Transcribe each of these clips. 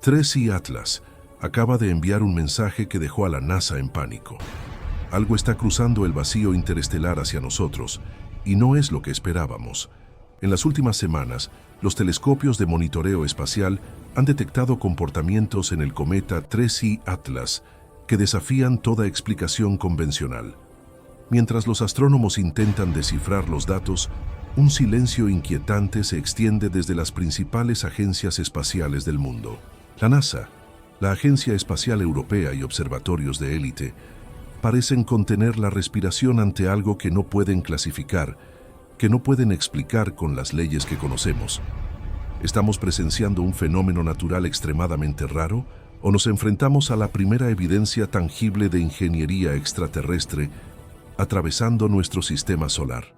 3I Atlas acaba de enviar un mensaje que dejó a la NASA en pánico. Algo está cruzando el vacío interestelar hacia nosotros, y no es lo que esperábamos. En las últimas semanas, los telescopios de monitoreo espacial han detectado comportamientos en el cometa 3I Atlas que desafían toda explicación convencional. Mientras los astrónomos intentan descifrar los datos, un silencio inquietante se extiende desde las principales agencias espaciales del mundo. La NASA, la Agencia Espacial Europea y observatorios de élite parecen contener la respiración ante algo que no pueden clasificar, que no pueden explicar con las leyes que conocemos. ¿Estamos presenciando un fenómeno natural extremadamente raro o nos enfrentamos a la primera evidencia tangible de ingeniería extraterrestre atravesando nuestro sistema solar?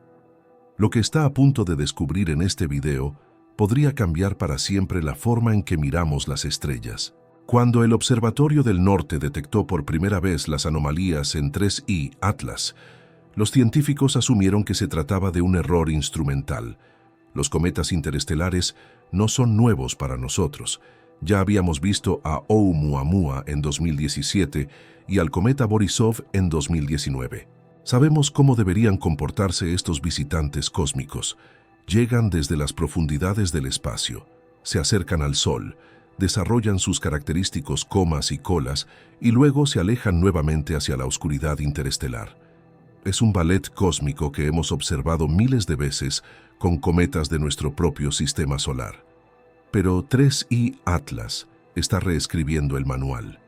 Lo que está a punto de descubrir en este video podría cambiar para siempre la forma en que miramos las estrellas. Cuando el Observatorio del Norte detectó por primera vez las anomalías en 3I Atlas, los científicos asumieron que se trataba de un error instrumental. Los cometas interestelares no son nuevos para nosotros. Ya habíamos visto a Oumuamua en 2017 y al cometa Borisov en 2019. Sabemos cómo deberían comportarse estos visitantes cósmicos. Llegan desde las profundidades del espacio, se acercan al Sol, desarrollan sus característicos comas y colas y luego se alejan nuevamente hacia la oscuridad interestelar. Es un ballet cósmico que hemos observado miles de veces con cometas de nuestro propio sistema solar. Pero 3I Atlas está reescribiendo el manual.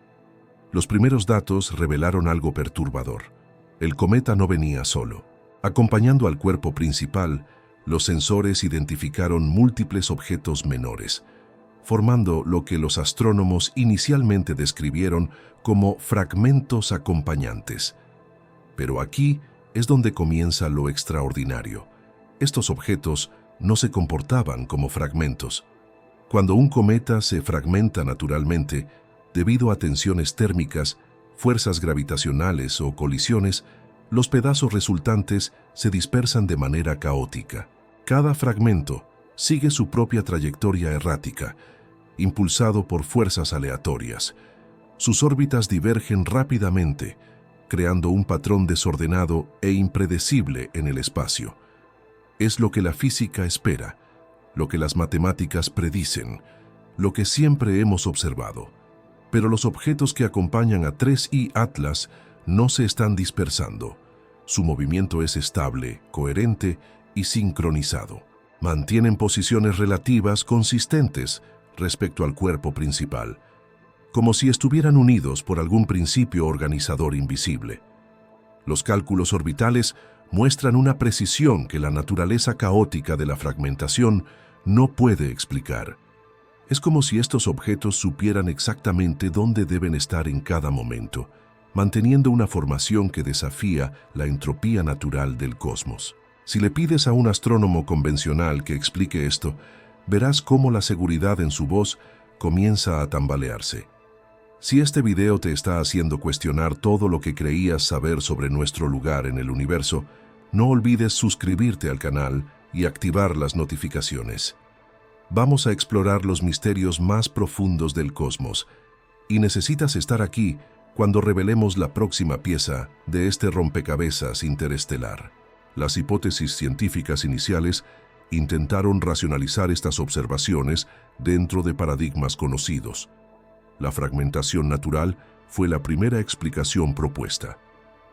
Los primeros datos revelaron algo perturbador. El cometa no venía solo. Acompañando al cuerpo principal, los sensores identificaron múltiples objetos menores, formando lo que los astrónomos inicialmente describieron como fragmentos acompañantes. Pero aquí es donde comienza lo extraordinario. Estos objetos no se comportaban como fragmentos. Cuando un cometa se fragmenta naturalmente, debido a tensiones térmicas, fuerzas gravitacionales o colisiones, los pedazos resultantes se dispersan de manera caótica. Cada fragmento sigue su propia trayectoria errática, impulsado por fuerzas aleatorias. Sus órbitas divergen rápidamente, creando un patrón desordenado e impredecible en el espacio. Es lo que la física espera, lo que las matemáticas predicen, lo que siempre hemos observado. Pero los objetos que acompañan a 3I Atlas no se están dispersando. Su movimiento es estable, coherente y sincronizado. Mantienen posiciones relativas consistentes respecto al cuerpo principal, como si estuvieran unidos por algún principio organizador invisible. Los cálculos orbitales muestran una precisión que la naturaleza caótica de la fragmentación no puede explicar. Es como si estos objetos supieran exactamente dónde deben estar en cada momento, manteniendo una formación que desafía la entropía natural del cosmos. Si le pides a un astrónomo convencional que explique esto, verás cómo la seguridad en su voz comienza a tambalearse. Si este video te está haciendo cuestionar todo lo que creías saber sobre nuestro lugar en el universo, no olvides suscribirte al canal y activar las notificaciones. Vamos a explorar los misterios más profundos del cosmos, y necesitas estar aquí cuando revelemos la próxima pieza de este rompecabezas interestelar. Las hipótesis científicas iniciales intentaron racionalizar estas observaciones dentro de paradigmas conocidos. La fragmentación natural fue la primera explicación propuesta.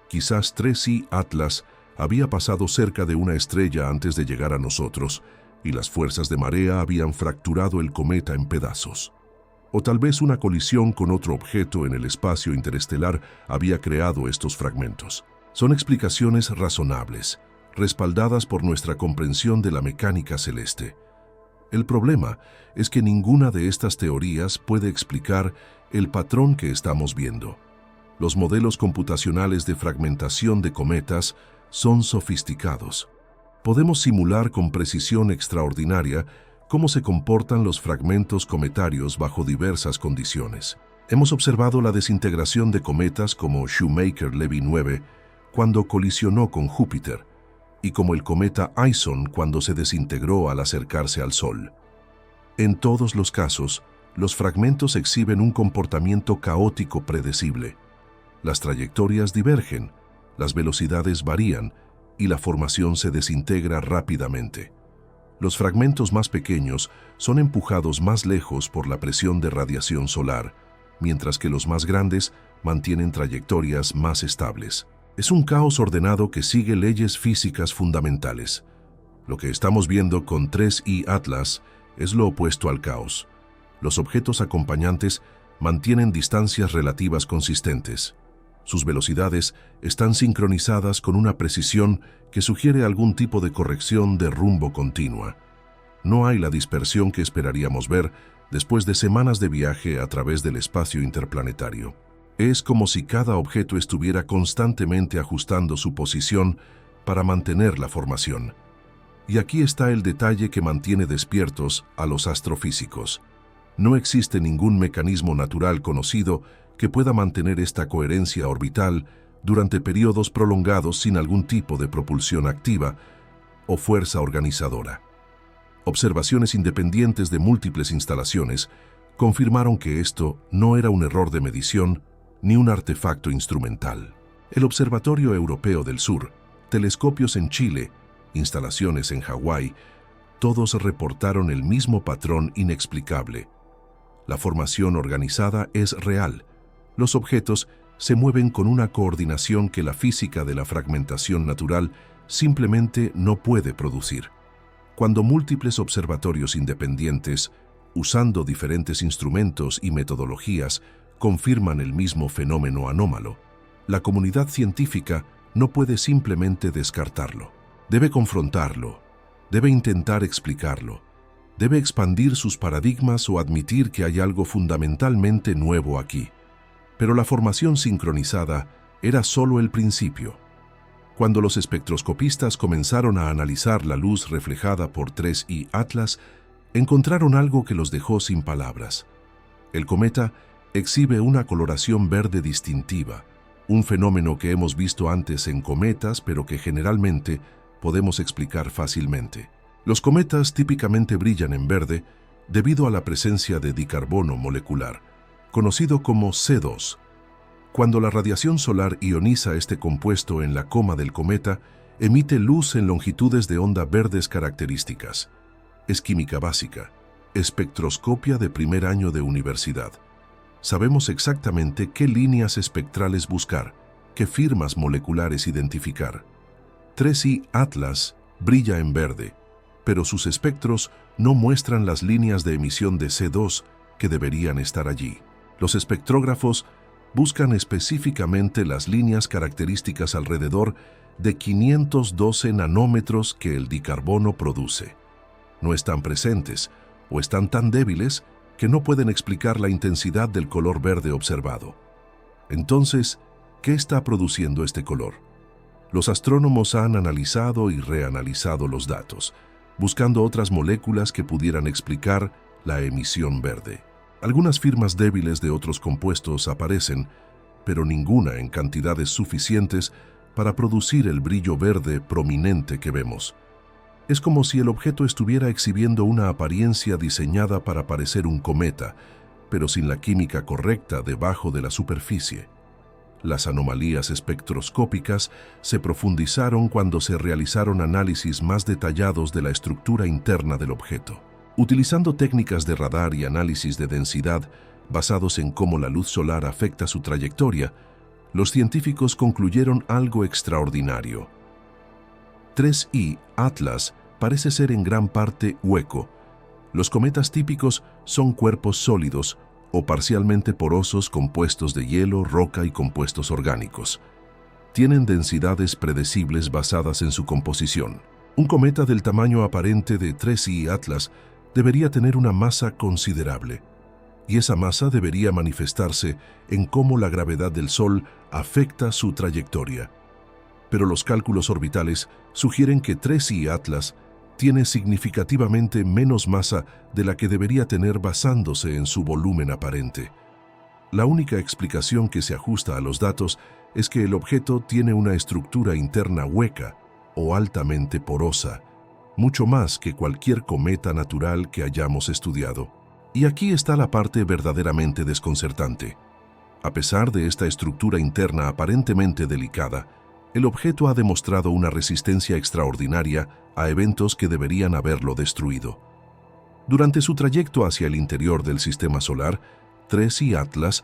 Quizás 3I Atlas había pasado cerca de una estrella antes de llegar a nosotros, y las fuerzas de marea habían fracturado el cometa en pedazos. O tal vez una colisión con otro objeto en el espacio interestelar había creado estos fragmentos. Son explicaciones razonables, respaldadas por nuestra comprensión de la mecánica celeste. El problema es que ninguna de estas teorías puede explicar el patrón que estamos viendo. Los modelos computacionales de fragmentación de cometas son sofisticados. Podemos simular con precisión extraordinaria cómo se comportan los fragmentos cometarios bajo diversas condiciones. Hemos observado la desintegración de cometas como Shoemaker-Levy 9 cuando colisionó con Júpiter, y como el cometa Ison cuando se desintegró al acercarse al Sol. En todos los casos, los fragmentos exhiben un comportamiento caótico predecible. Las trayectorias divergen, las velocidades varían y la formación se desintegra rápidamente. Los fragmentos más pequeños son empujados más lejos por la presión de radiación solar, mientras que los más grandes mantienen trayectorias más estables. Es un caos ordenado que sigue leyes físicas fundamentales. Lo que estamos viendo con 3I Atlas es lo opuesto al caos. Los objetos acompañantes mantienen distancias relativas consistentes. Sus velocidades están sincronizadas con una precisión que sugiere algún tipo de corrección de rumbo continua. No hay la dispersión que esperaríamos ver después de semanas de viaje a través del espacio interplanetario. Es como si cada objeto estuviera constantemente ajustando su posición para mantener la formación. Y aquí está el detalle que mantiene despiertos a los astrofísicos. No existe ningún mecanismo natural conocido que pueda mantener esta coherencia orbital durante periodos prolongados sin algún tipo de propulsión activa o fuerza organizadora. Observaciones independientes de múltiples instalaciones confirmaron que esto no era un error de medición ni un artefacto instrumental. El Observatorio Europeo del Sur, telescopios en Chile, instalaciones en Hawái, todos reportaron el mismo patrón inexplicable. La formación organizada es real. Los objetos se mueven con una coordinación que la física de la fragmentación natural simplemente no puede producir. Cuando múltiples observatorios independientes, usando diferentes instrumentos y metodologías, confirman el mismo fenómeno anómalo, la comunidad científica no puede simplemente descartarlo. Debe confrontarlo, debe intentar explicarlo, debe expandir sus paradigmas o admitir que hay algo fundamentalmente nuevo aquí. Pero la formación sincronizada era solo el principio. Cuando los espectroscopistas comenzaron a analizar la luz reflejada por 3I Atlas, encontraron algo que los dejó sin palabras. El cometa exhibe una coloración verde distintiva, un fenómeno que hemos visto antes en cometas, pero que generalmente podemos explicar fácilmente. Los cometas típicamente brillan en verde debido a la presencia de dicarbono molecular, conocido como C2. Cuando la radiación solar ioniza este compuesto en la coma del cometa, emite luz en longitudes de onda verdes características. Es química básica, espectroscopia de primer año de universidad. Sabemos exactamente qué líneas espectrales buscar, qué firmas moleculares identificar. 3I Atlas brilla en verde, pero sus espectros no muestran las líneas de emisión de C2 que deberían estar allí. Los espectrógrafos buscan específicamente las líneas características alrededor de 512 nanómetros que el dicarbono produce. No están presentes o están tan débiles que no pueden explicar la intensidad del color verde observado. Entonces, ¿qué está produciendo este color? Los astrónomos han analizado y reanalizado los datos, buscando otras moléculas que pudieran explicar la emisión verde. Algunas firmas débiles de otros compuestos aparecen, pero ninguna en cantidades suficientes para producir el brillo verde prominente que vemos. Es como si el objeto estuviera exhibiendo una apariencia diseñada para parecer un cometa, pero sin la química correcta debajo de la superficie. Las anomalías espectroscópicas se profundizaron cuando se realizaron análisis más detallados de la estructura interna del objeto. Utilizando técnicas de radar y análisis de densidad basados en cómo la luz solar afecta su trayectoria, los científicos concluyeron algo extraordinario. 3I Atlas parece ser en gran parte hueco. Los cometas típicos son cuerpos sólidos o parcialmente porosos compuestos de hielo, roca y compuestos orgánicos. Tienen densidades predecibles basadas en su composición. Un cometa del tamaño aparente de 3I Atlas debería tener una masa considerable, y esa masa debería manifestarse en cómo la gravedad del Sol afecta su trayectoria. Pero los cálculos orbitales sugieren que 3I Atlas tiene significativamente menos masa de la que debería tener basándose en su volumen aparente. La única explicación que se ajusta a los datos es que el objeto tiene una estructura interna hueca o altamente porosa, mucho más que cualquier cometa natural que hayamos estudiado. Y aquí está la parte verdaderamente desconcertante. A pesar de esta estructura interna aparentemente delicada, el objeto ha demostrado una resistencia extraordinaria a eventos que deberían haberlo destruido. Durante su trayecto hacia el interior del sistema solar, 3I Atlas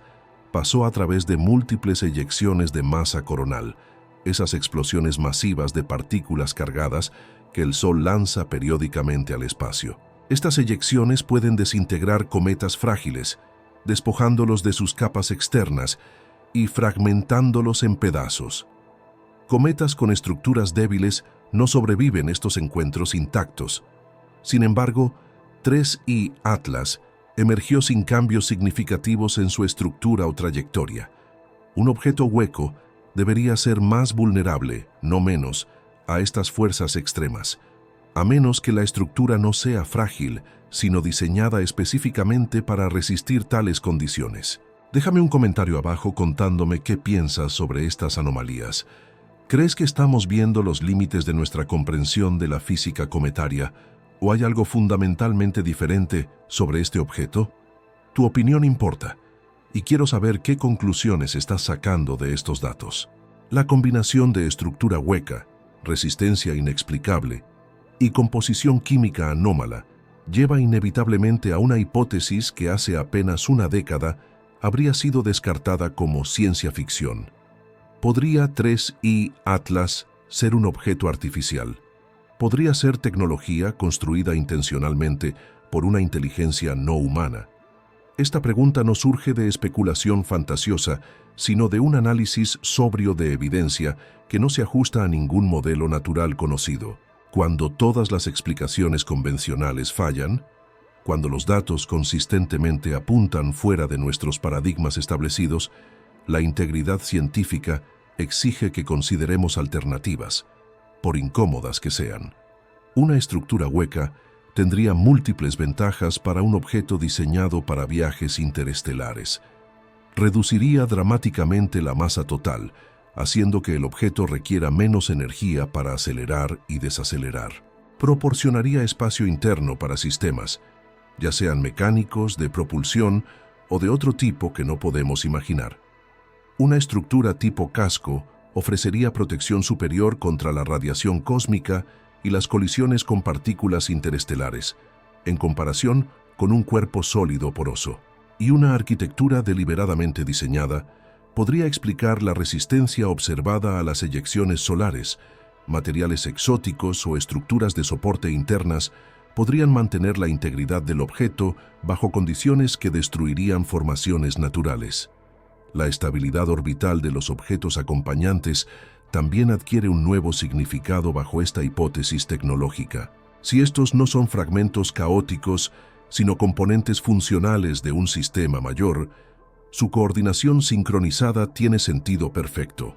pasó a través de múltiples eyecciones de masa coronal, esas explosiones masivas de partículas cargadas que el Sol lanza periódicamente al espacio. Estas eyecciones pueden desintegrar cometas frágiles, despojándolos de sus capas externas y fragmentándolos en pedazos. Cometas con estructuras débiles no sobreviven estos encuentros intactos. Sin embargo, 3I Atlas emergió sin cambios significativos en su estructura o trayectoria. Un objeto hueco debería ser más vulnerable, no menos, a estas fuerzas extremas, a menos que la estructura no sea frágil, sino diseñada específicamente para resistir tales condiciones. Déjame un comentario abajo contándome qué piensas sobre estas anomalías. ¿Crees que estamos viendo los límites de nuestra comprensión de la física cometaria o hay algo fundamentalmente diferente sobre este objeto? Tu opinión importa, y quiero saber qué conclusiones estás sacando de estos datos. La combinación de estructura hueca, resistencia inexplicable y composición química anómala lleva inevitablemente a una hipótesis que hace apenas una década habría sido descartada como ciencia ficción. ¿Podría 3I Atlas ser un objeto artificial? ¿Podría ser tecnología construida intencionalmente por una inteligencia no humana? Esta pregunta no surge de especulación fantasiosa, sino de un análisis sobrio de evidencia que no se ajusta a ningún modelo natural conocido. Cuando todas las explicaciones convencionales fallan, cuando los datos consistentemente apuntan fuera de nuestros paradigmas establecidos, la integridad científica exige que consideremos alternativas, por incómodas que sean. Una estructura hueca tendría múltiples ventajas para un objeto diseñado para viajes interestelares. Reduciría dramáticamente la masa total, haciendo que el objeto requiera menos energía para acelerar y desacelerar. Proporcionaría espacio interno para sistemas, ya sean mecánicos, de propulsión o de otro tipo que no podemos imaginar. Una estructura tipo casco ofrecería protección superior contra la radiación cósmica y las colisiones con partículas interestelares, en comparación con un cuerpo sólido poroso. Y una arquitectura deliberadamente diseñada podría explicar la resistencia observada a las eyecciones solares. Materiales exóticos o estructuras de soporte internas podrían mantener la integridad del objeto bajo condiciones que destruirían formaciones naturales. La estabilidad orbital de los objetos acompañantes también adquiere un nuevo significado bajo esta hipótesis tecnológica. Si estos no son fragmentos caóticos, sino componentes funcionales de un sistema mayor, su coordinación sincronizada tiene sentido perfecto.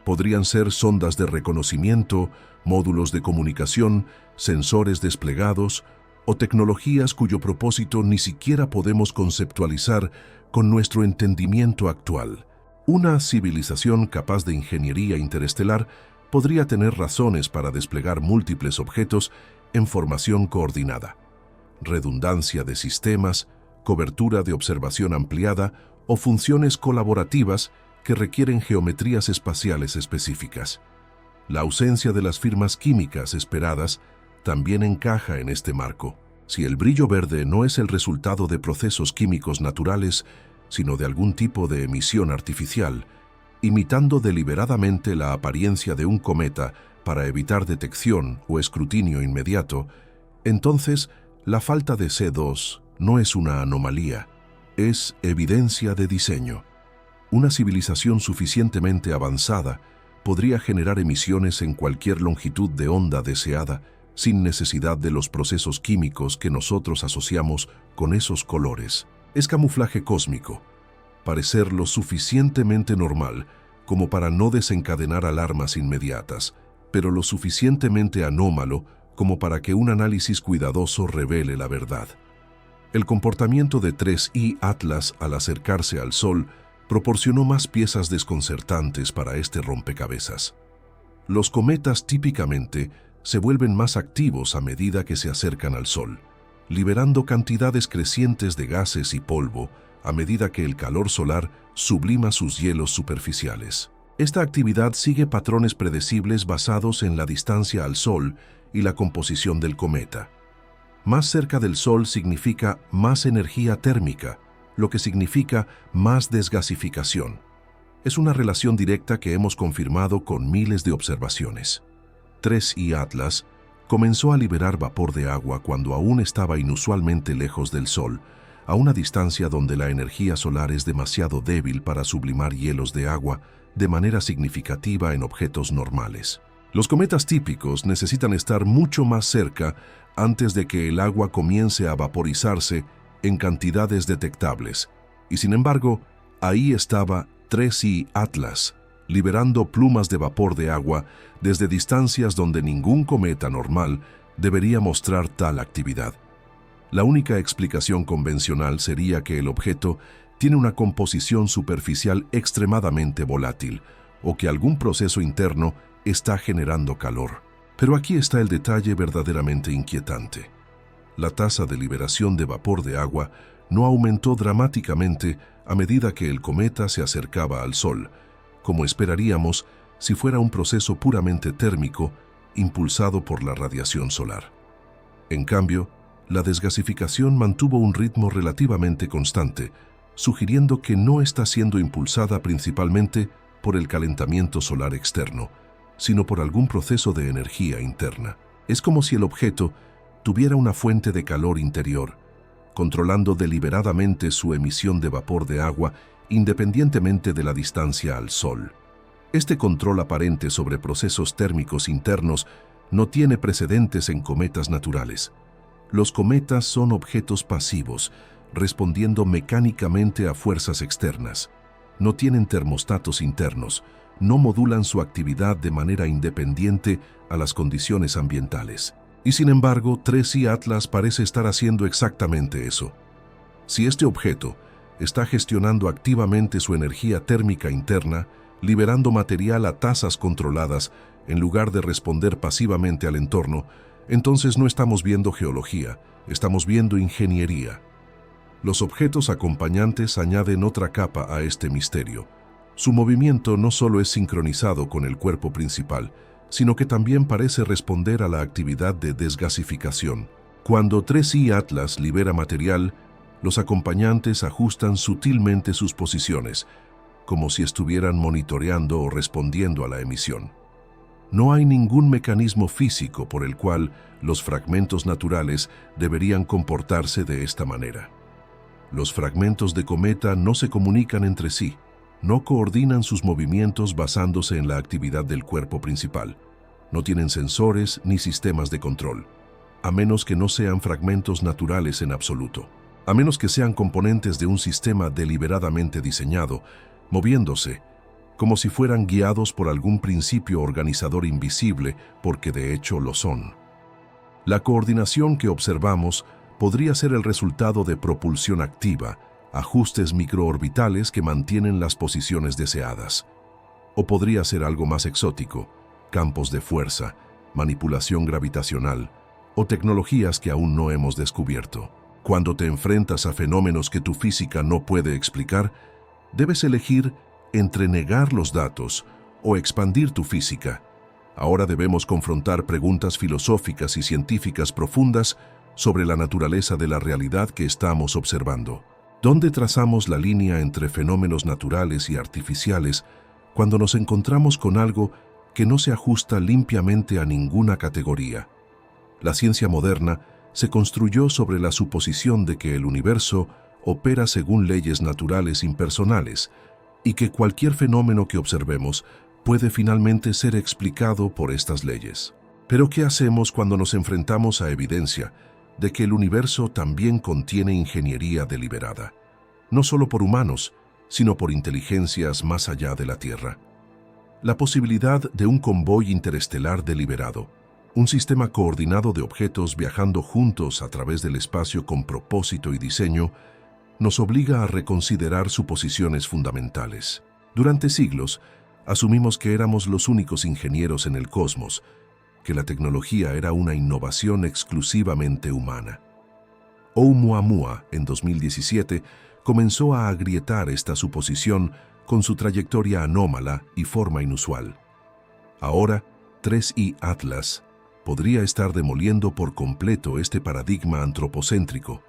Podrían ser sondas de reconocimiento, módulos de comunicación, sensores desplegados o tecnologías cuyo propósito ni siquiera podemos conceptualizar con nuestro entendimiento actual. Una civilización capaz de ingeniería interestelar podría tener razones para desplegar múltiples objetos en formación coordinada, redundancia de sistemas, cobertura de observación ampliada o funciones colaborativas que requieren geometrías espaciales específicas. La ausencia de las firmas químicas esperadas también encaja en este marco. Si el brillo verde no es el resultado de procesos químicos naturales, sino de algún tipo de emisión artificial, imitando deliberadamente la apariencia de un cometa para evitar detección o escrutinio inmediato, entonces la falta de C2 no es una anomalía, es evidencia de diseño. Una civilización suficientemente avanzada podría generar emisiones en cualquier longitud de onda deseada, sin necesidad de los procesos químicos que nosotros asociamos con esos colores. Es camuflaje cósmico, parecer lo suficientemente normal como para no desencadenar alarmas inmediatas, pero lo suficientemente anómalo como para que un análisis cuidadoso revele la verdad. El comportamiento de 3I Atlas al acercarse al Sol proporcionó más piezas desconcertantes para este rompecabezas. Los cometas típicamente se vuelven más activos a medida que se acercan al Sol. liberando cantidades crecientes de gases y polvo a medida que el calor solar sublima sus hielos superficiales. Esta actividad sigue patrones predecibles basados en la distancia al Sol y la composición del cometa. Más cerca del Sol significa más energía térmica, lo que significa más desgasificación. Es una relación directa que hemos confirmado con miles de observaciones. 3I Atlas comenzó a liberar vapor de agua cuando aún estaba inusualmente lejos del Sol, a una distancia donde la energía solar es demasiado débil para sublimar hielos de agua de manera significativa en objetos normales. Los cometas típicos necesitan estar mucho más cerca antes de que el agua comience a vaporizarse en cantidades detectables, y sin embargo, ahí estaba 3I Atlas, liberando plumas de vapor de agua desde distancias donde ningún cometa normal debería mostrar tal actividad. La única explicación convencional sería que el objeto tiene una composición superficial extremadamente volátil, o que algún proceso interno está generando calor. Pero aquí está el detalle verdaderamente inquietante. La tasa de liberación de vapor de agua no aumentó dramáticamente a medida que el cometa se acercaba al Sol, como esperaríamos si fuera un proceso puramente térmico impulsado por la radiación solar. En cambio, la desgasificación mantuvo un ritmo relativamente constante, sugiriendo que no está siendo impulsada principalmente por el calentamiento solar externo, sino por algún proceso de energía interna. Es como si el objeto tuviera una fuente de calor interior, controlando deliberadamente su emisión de vapor de agua independientemente de la distancia al Sol. Este control aparente sobre procesos térmicos internos no tiene precedentes en cometas naturales. Los cometas son objetos pasivos, respondiendo mecánicamente a fuerzas externas. No tienen termostatos internos, no modulan su actividad de manera independiente a las condiciones ambientales. Y sin embargo, 3I Atlas parece estar haciendo exactamente eso. Si este objeto está gestionando activamente su energía térmica interna, liberando material a tasas controladas en lugar de responder pasivamente al entorno, entonces no estamos viendo geología, estamos viendo ingeniería. Los objetos acompañantes añaden otra capa a este misterio. Su movimiento no solo es sincronizado con el cuerpo principal, sino que también parece responder a la actividad de desgasificación. Cuando 3I Atlas libera material, los acompañantes ajustan sutilmente sus posiciones, como si estuvieran monitoreando o respondiendo a la emisión. No hay ningún mecanismo físico por el cual los fragmentos naturales deberían comportarse de esta manera. Los fragmentos de cometa no se comunican entre sí, no coordinan sus movimientos basándose en la actividad del cuerpo principal, no tienen sensores ni sistemas de control, a menos que no sean fragmentos naturales en absoluto, a menos que sean componentes de un sistema deliberadamente diseñado, moviéndose, como si fueran guiados por algún principio organizador invisible, porque de hecho lo son. La coordinación que observamos podría ser el resultado de propulsión activa, ajustes microorbitales que mantienen las posiciones deseadas. O podría ser algo más exótico, campos de fuerza, manipulación gravitacional o tecnologías que aún no hemos descubierto. Cuando te enfrentas a fenómenos que tu física no puede explicar, debes elegir entre negar los datos o expandir tu física. Ahora debemos confrontar preguntas filosóficas y científicas profundas sobre la naturaleza de la realidad que estamos observando. ¿Dónde trazamos la línea entre fenómenos naturales y artificiales cuando nos encontramos con algo que no se ajusta limpiamente a ninguna categoría? La ciencia moderna se construyó sobre la suposición de que el universo opera según leyes naturales impersonales y que cualquier fenómeno que observemos puede finalmente ser explicado por estas leyes. Pero ¿qué hacemos cuando nos enfrentamos a evidencia de que el universo también contiene ingeniería deliberada, no solo por humanos, sino por inteligencias más allá de la Tierra? La posibilidad de un convoy interestelar deliberado, un sistema coordinado de objetos viajando juntos a través del espacio con propósito y diseño, nos obliga a reconsiderar suposiciones fundamentales. Durante siglos, asumimos que éramos los únicos ingenieros en el cosmos, que la tecnología era una innovación exclusivamente humana. Oumuamua, en 2017, comenzó a agrietar esta suposición con su trayectoria anómala y forma inusual. Ahora, 3I Atlas podría estar demoliendo por completo este paradigma antropocéntrico.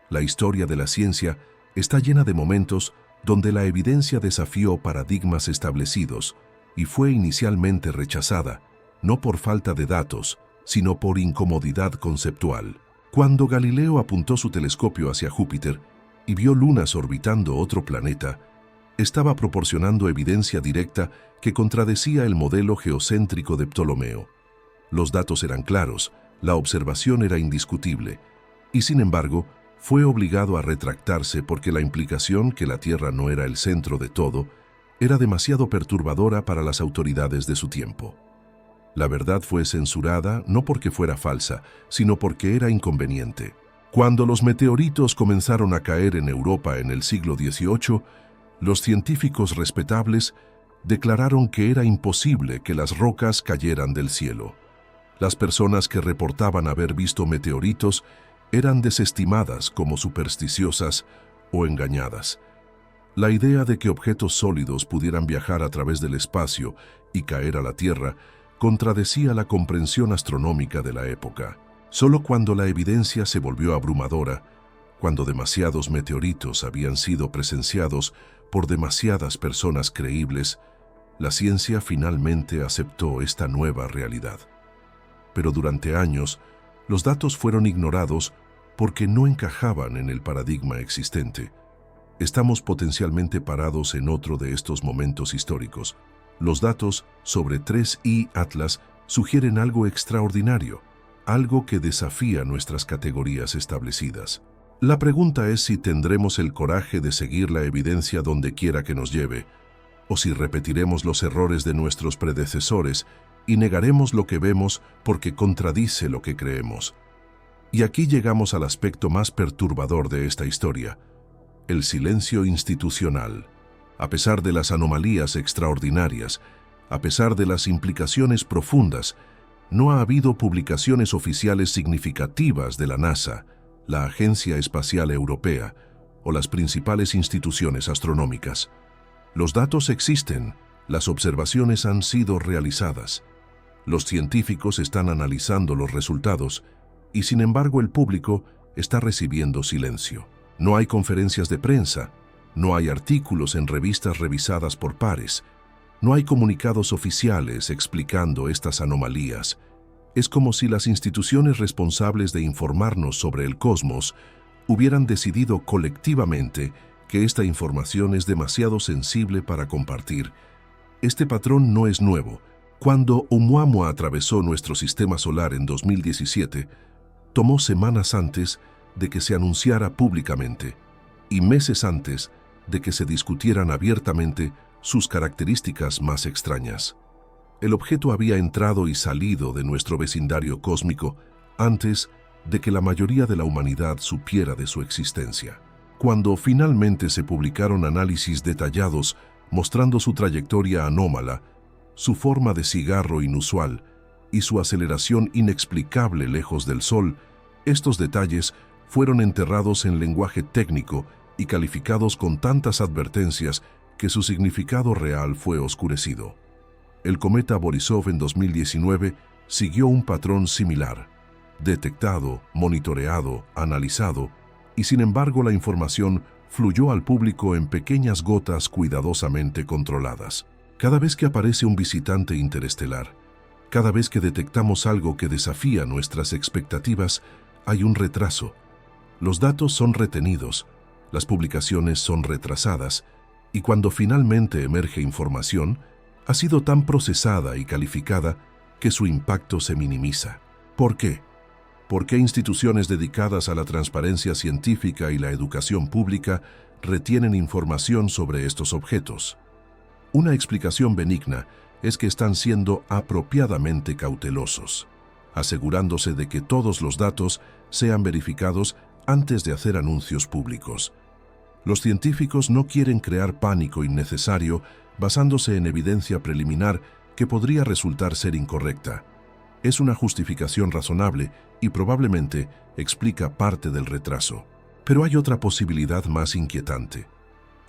La historia de la ciencia está llena de momentos donde la evidencia desafió paradigmas establecidos y fue inicialmente rechazada, no por falta de datos, sino por incomodidad conceptual. Cuando Galileo apuntó su telescopio hacia Júpiter y vio lunas orbitando otro planeta, estaba proporcionando evidencia directa que contradecía el modelo geocéntrico de Ptolomeo. Los datos eran claros, la observación era indiscutible, y sin embargo, fue obligado a retractarse porque la implicación que la Tierra no era el centro de todo era demasiado perturbadora para las autoridades de su tiempo. La verdad fue censurada no porque fuera falsa, sino porque era inconveniente. Cuando los meteoritos comenzaron a caer en Europa en el siglo XVIII, los científicos respetables declararon que era imposible que las rocas cayeran del cielo. Las personas que reportaban haber visto meteoritos eran desestimadas como supersticiosas o engañadas. La idea de que objetos sólidos pudieran viajar a través del espacio y caer a la Tierra contradecía la comprensión astronómica de la época. Solo cuando la evidencia se volvió abrumadora, cuando demasiados meteoritos habían sido presenciados por demasiadas personas creíbles, la ciencia finalmente aceptó esta nueva realidad. Pero durante años, los datos fueron ignorados porque no encajaban en el paradigma existente. Estamos potencialmente parados en otro de estos momentos históricos. Los datos sobre 3I Atlas sugieren algo extraordinario, algo que desafía nuestras categorías establecidas. La pregunta es si tendremos el coraje de seguir la evidencia donde quiera que nos lleve, o si repetiremos los errores de nuestros predecesores y negaremos lo que vemos porque contradice lo que creemos. Y aquí llegamos al aspecto más perturbador de esta historia, el silencio institucional. A pesar de las anomalías extraordinarias, a pesar de las implicaciones profundas, no ha habido publicaciones oficiales significativas de la NASA, la Agencia Espacial Europea o las principales instituciones astronómicas. Los datos existen, las observaciones han sido realizadas. Los científicos están analizando los resultados y, sin embargo, el público está recibiendo silencio. No hay conferencias de prensa, no hay artículos en revistas revisadas por pares, no hay comunicados oficiales explicando estas anomalías. Es como si las instituciones responsables de informarnos sobre el cosmos hubieran decidido colectivamente que esta información es demasiado sensible para compartir. Este patrón no es nuevo. Cuando Oumuamua atravesó nuestro sistema solar en 2017, tomó semanas antes de que se anunciara públicamente y meses antes de que se discutieran abiertamente sus características más extrañas. El objeto había entrado y salido de nuestro vecindario cósmico antes de que la mayoría de la humanidad supiera de su existencia. Cuando finalmente se publicaron análisis detallados mostrando su trayectoria anómala, su forma de cigarro inusual y su aceleración inexplicable lejos del Sol, estos detalles fueron enterrados en lenguaje técnico y calificados con tantas advertencias que su significado real fue oscurecido. El cometa Borisov en 2019 siguió un patrón similar, detectado, monitoreado, analizado, y sin embargo la información fluyó al público en pequeñas gotas cuidadosamente controladas. Cada vez que aparece un visitante interestelar, cada vez que detectamos algo que desafía nuestras expectativas, hay un retraso. Los datos son retenidos, las publicaciones son retrasadas, y cuando finalmente emerge información, ha sido tan procesada y calificada que su impacto se minimiza. ¿Por qué? ¿Por qué instituciones dedicadas a la transparencia científica y la educación pública retienen información sobre estos objetos? Una explicación benigna es que están siendo apropiadamente cautelosos, asegurándose de que todos los datos sean verificados antes de hacer anuncios públicos. Los científicos no quieren crear pánico innecesario basándose en evidencia preliminar que podría resultar ser incorrecta. Es una justificación razonable y probablemente explica parte del retraso. Pero hay otra posibilidad más inquietante.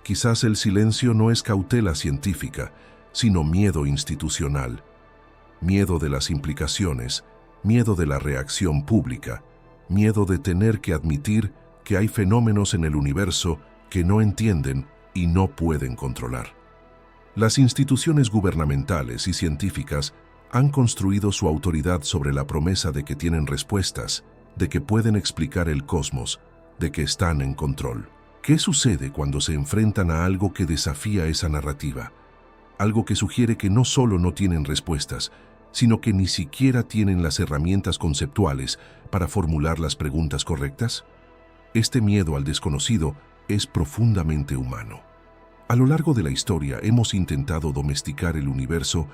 Quizás el silencio no es cautela científica, sino miedo institucional. Miedo de las implicaciones, miedo de la reacción pública, miedo de tener que admitir que hay fenómenos en el universo que no entienden y no pueden controlar. Las instituciones gubernamentales y científicas han construido su autoridad sobre la promesa de que tienen respuestas, de que pueden explicar el cosmos, de que están en control. ¿Qué sucede cuando se enfrentan a algo que desafía esa narrativa? Algo que sugiere que no solo no tienen respuestas, sino que ni siquiera tienen las herramientas conceptuales para formular las preguntas correctas. Este miedo al desconocido es profundamente humano. A lo largo de la historia hemos intentado domesticar el universo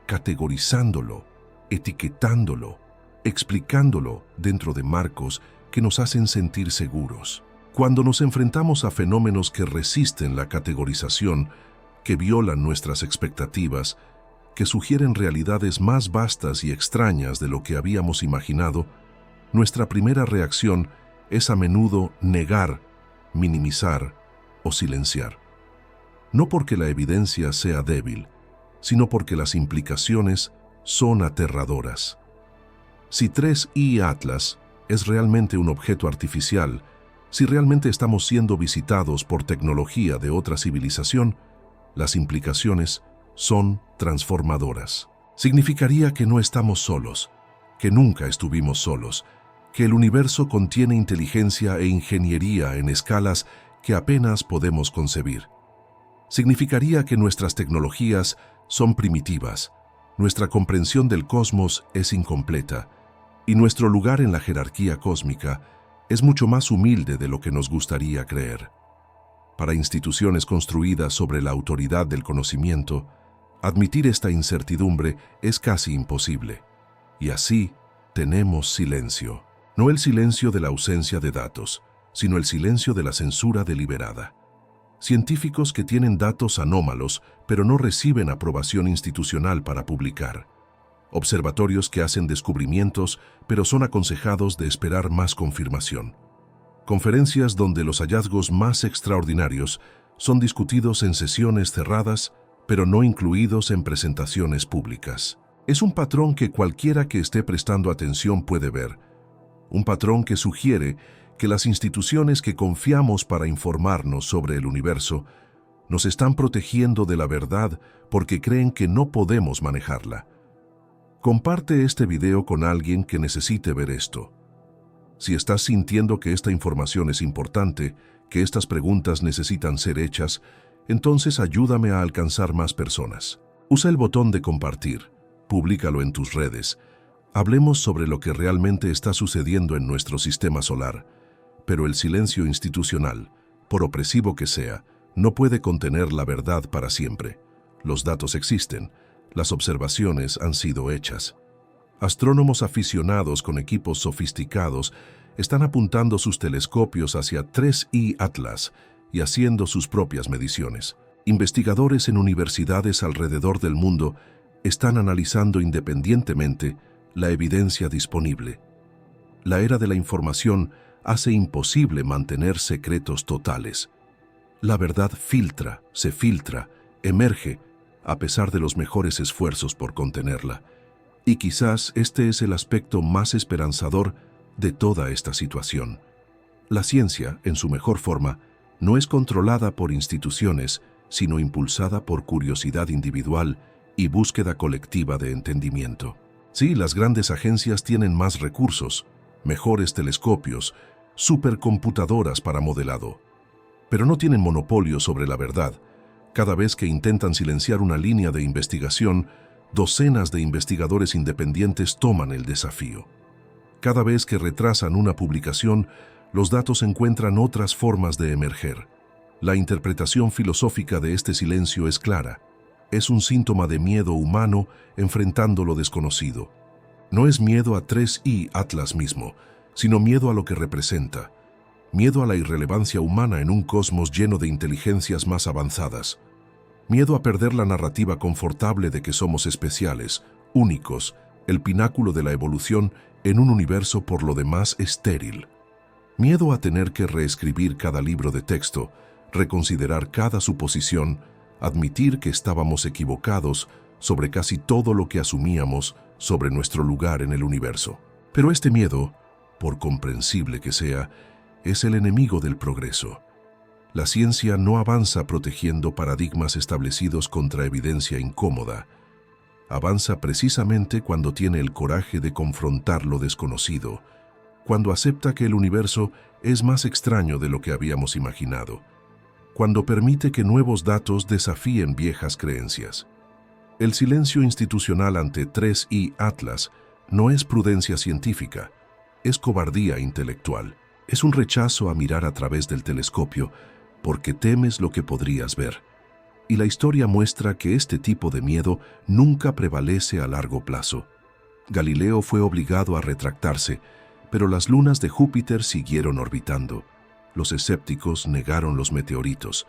categorizándolo, etiquetándolo, explicándolo dentro de marcos que nos hacen sentir seguros. Cuando nos enfrentamos a fenómenos que resisten la categorización, que violan nuestras expectativas, que sugieren realidades más vastas y extrañas de lo que habíamos imaginado, nuestra primera reacción es a menudo negar, minimizar o silenciar. No porque la evidencia sea débil, sino porque las implicaciones son aterradoras. Si 3I Atlas es realmente un objeto artificial, si realmente estamos siendo visitados por tecnología de otra civilización, las implicaciones son transformadoras. Significaría que no estamos solos, que nunca estuvimos solos, que el universo contiene inteligencia e ingeniería en escalas que apenas podemos concebir. Significaría que nuestras tecnologías son primitivas, nuestra comprensión del cosmos es incompleta y nuestro lugar en la jerarquía cósmica es mucho más humilde de lo que nos gustaría creer. Para instituciones construidas sobre la autoridad del conocimiento, admitir esta incertidumbre es casi imposible. Y así tenemos silencio. No el silencio de la ausencia de datos, sino el silencio de la censura deliberada. Científicos que tienen datos anómalos, pero no reciben aprobación institucional para publicar. Observatorios que hacen descubrimientos, pero son aconsejados de esperar más confirmación. Conferencias donde los hallazgos más extraordinarios son discutidos en sesiones cerradas, pero no incluidos en presentaciones públicas. Es un patrón que cualquiera que esté prestando atención puede ver. Un patrón que sugiere que las instituciones que confiamos para informarnos sobre el universo nos están protegiendo de la verdad porque creen que no podemos manejarla. Comparte este video con alguien que necesite ver esto. Si estás sintiendo que esta información es importante, que estas preguntas necesitan ser hechas, entonces ayúdame a alcanzar más personas. Usa el botón de compartir, públicalo en tus redes. Hablemos sobre lo que realmente está sucediendo en nuestro sistema solar, pero el silencio institucional, por opresivo que sea, no puede contener la verdad para siempre. Los datos existen, las observaciones han sido hechas. Astrónomos aficionados con equipos sofisticados están apuntando sus telescopios hacia 3I Atlas y haciendo sus propias mediciones. Investigadores en universidades alrededor del mundo están analizando independientemente la evidencia disponible. La era de la información hace imposible mantener secretos totales. La verdad se filtra, emerge, a pesar de los mejores esfuerzos por contenerla. Y quizás este es el aspecto más esperanzador de toda esta situación. La ciencia, en su mejor forma, no es controlada por instituciones, sino impulsada por curiosidad individual y búsqueda colectiva de entendimiento. Sí, las grandes agencias tienen más recursos, mejores telescopios, supercomputadoras para modelado, pero no tienen monopolio sobre la verdad. Cada vez que intentan silenciar una línea de investigación, docenas de investigadores independientes toman el desafío. Cada vez que retrasan una publicación, los datos encuentran otras formas de emerger. La interpretación filosófica de este silencio es clara. Es un síntoma de miedo humano enfrentando lo desconocido. No es miedo a 3I Atlas mismo, sino miedo a lo que representa. Miedo a la irrelevancia humana en un cosmos lleno de inteligencias más avanzadas. Miedo a perder la narrativa confortable de que somos especiales, únicos, el pináculo de la evolución en un universo por lo demás estéril. Miedo a tener que reescribir cada libro de texto, reconsiderar cada suposición, admitir que estábamos equivocados sobre casi todo lo que asumíamos sobre nuestro lugar en el universo. Pero este miedo, por comprensible que sea, es el enemigo del progreso. La ciencia no avanza protegiendo paradigmas establecidos contra evidencia incómoda. Avanza precisamente cuando tiene el coraje de confrontar lo desconocido, cuando acepta que el universo es más extraño de lo que habíamos imaginado, cuando permite que nuevos datos desafíen viejas creencias. El silencio institucional ante 3i Atlas no es prudencia científica, es cobardía intelectual, es un rechazo a mirar a través del telescopio porque temes lo que podrías ver. Y la historia muestra que este tipo de miedo nunca prevalece a largo plazo. Galileo fue obligado a retractarse, pero las lunas de Júpiter siguieron orbitando. Los escépticos negaron los meteoritos,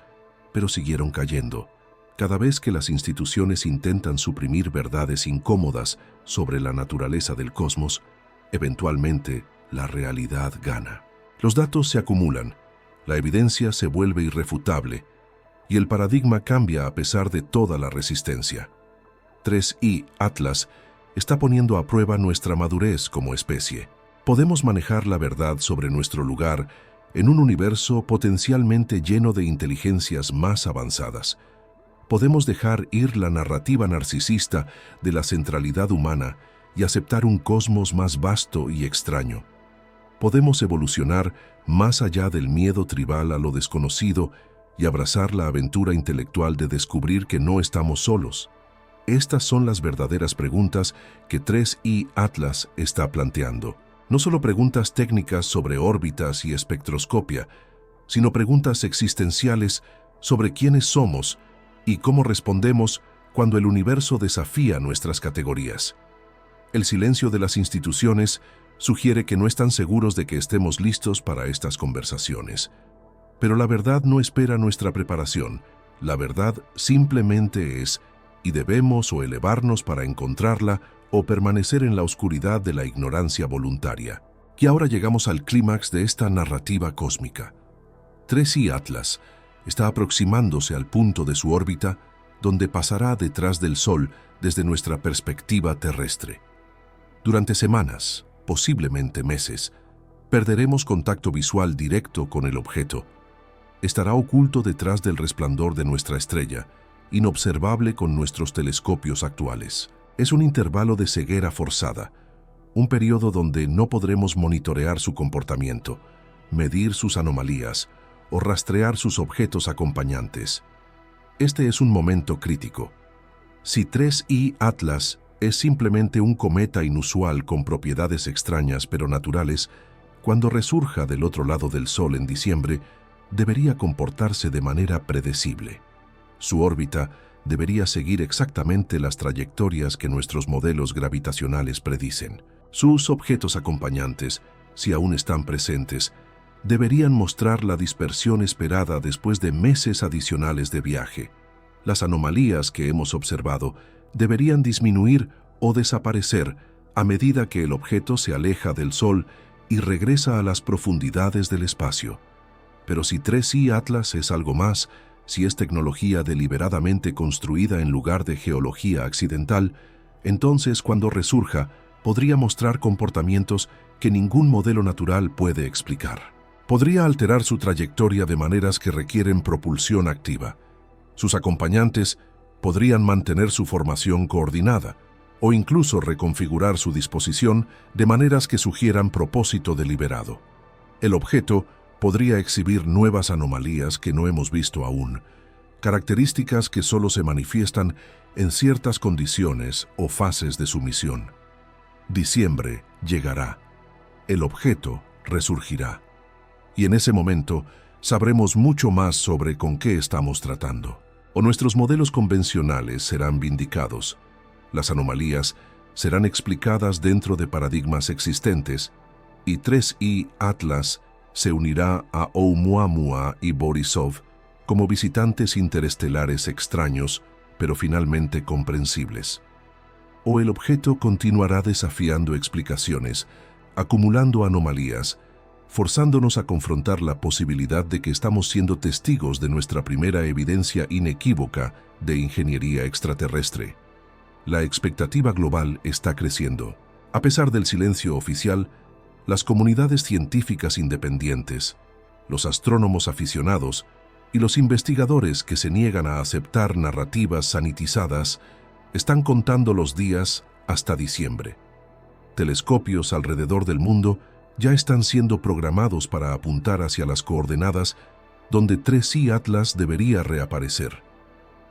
pero siguieron cayendo. Cada vez que las instituciones intentan suprimir verdades incómodas sobre la naturaleza del cosmos, eventualmente la realidad gana. Los datos se acumulan, la evidencia se vuelve irrefutable, y el paradigma cambia a pesar de toda la resistencia. 3i Atlas está poniendo a prueba nuestra madurez como especie. Podemos manejar la verdad sobre nuestro lugar en un universo potencialmente lleno de inteligencias más avanzadas. Podemos dejar ir la narrativa narcisista de la centralidad humana y aceptar un cosmos más vasto y extraño. Podemos evolucionar más allá del miedo tribal a lo desconocido y abrazar la aventura intelectual de descubrir que no estamos solos. Estas son las verdaderas preguntas que 3i Atlas está planteando. No solo preguntas técnicas sobre órbitas y espectroscopia, sino preguntas existenciales sobre quiénes somos y cómo respondemos cuando el universo desafía nuestras categorías. El silencio de las instituciones sugiere que no están seguros de que estemos listos para estas conversaciones. Pero la verdad no espera nuestra preparación. La verdad simplemente es, y debemos o elevarnos para encontrarla o permanecer en la oscuridad de la ignorancia voluntaria. Y ahora llegamos al clímax de esta narrativa cósmica. 3i Atlas está aproximándose al punto de su órbita donde pasará detrás del Sol desde nuestra perspectiva terrestre. Durante semanas, posiblemente meses, perderemos contacto visual directo con el objeto. Estará oculto detrás del resplandor de nuestra estrella, inobservable con nuestros telescopios actuales. Es un intervalo de ceguera forzada, un periodo donde no podremos monitorear su comportamiento, medir sus anomalías o rastrear sus objetos acompañantes. Este es un momento crítico. Si 3i Atlas es simplemente un cometa inusual con propiedades extrañas pero naturales, cuando resurja del otro lado del Sol en diciembre, debería comportarse de manera predecible. Su órbita debería seguir exactamente las trayectorias que nuestros modelos gravitacionales predicen. Sus objetos acompañantes, si aún están presentes, deberían mostrar la dispersión esperada después de meses adicionales de viaje. Las anomalías que hemos observado deberían disminuir o desaparecer a medida que el objeto se aleja del Sol y regresa a las profundidades del espacio. Pero si 3i Atlas es algo más, si es tecnología deliberadamente construida en lugar de geología accidental, entonces cuando resurja podría mostrar comportamientos que ningún modelo natural puede explicar. Podría alterar su trayectoria de maneras que requieren propulsión activa. Sus acompañantes podrían mantener su formación coordinada o incluso reconfigurar su disposición de maneras que sugieran propósito deliberado. El objeto podría exhibir nuevas anomalías que no hemos visto aún, características que solo se manifiestan en ciertas condiciones o fases de su misión. Diciembre llegará. El objeto resurgirá. Y en ese momento sabremos mucho más sobre con qué estamos tratando. O nuestros modelos convencionales serán vindicados. Las anomalías serán explicadas dentro de paradigmas existentes y 3i Atlas se unirá a Oumuamua y Borisov como visitantes interestelares extraños, pero finalmente comprensibles. o el objeto continuará desafiando explicaciones, acumulando anomalías, forzándonos a confrontar la posibilidad de que estamos siendo testigos de nuestra primera evidencia inequívoca de ingeniería extraterrestre. La expectativa global está creciendo. A pesar del silencio oficial, las comunidades científicas independientes, los astrónomos aficionados y los investigadores que se niegan a aceptar narrativas sanitizadas están contando los días hasta diciembre. Telescopios alrededor del mundo ya están siendo programados para apuntar hacia las coordenadas donde 3I Atlas debería reaparecer.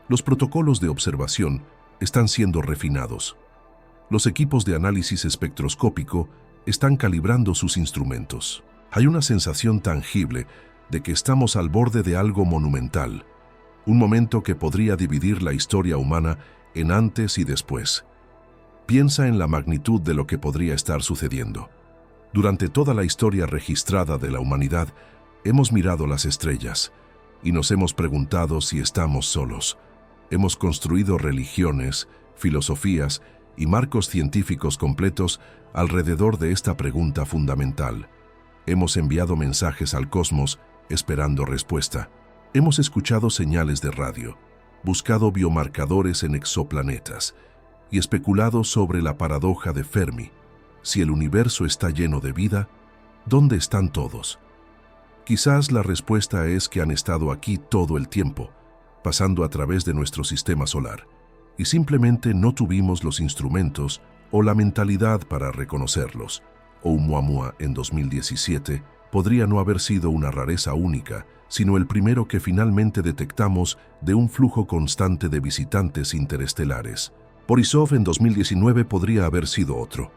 Los protocolos de observación están siendo refinados. Los equipos de análisis espectroscópico están calibrando sus instrumentos. Hay una sensación tangible de que estamos al borde de algo monumental, un momento que podría dividir la historia humana en antes y después. Piensa en la magnitud de lo que podría estar sucediendo. Durante toda la historia registrada de la humanidad, hemos mirado las estrellas y nos hemos preguntado si estamos solos. Hemos construido religiones, filosofías y marcos científicos completos alrededor de esta pregunta fundamental. Hemos enviado mensajes al cosmos esperando respuesta. Hemos escuchado señales de radio, buscado biomarcadores en exoplanetas y especulado sobre la paradoja de Fermi. Si el universo está lleno de vida, ¿dónde están todos? Quizás la respuesta es que han estado aquí todo el tiempo, pasando a través de nuestro sistema solar, y simplemente no tuvimos los instrumentos o la mentalidad para reconocerlos. Oumuamua en 2017 podría no haber sido una rareza única, sino el primero que finalmente detectamos de un flujo constante de visitantes interestelares. Borisov en 2019 podría haber sido otro.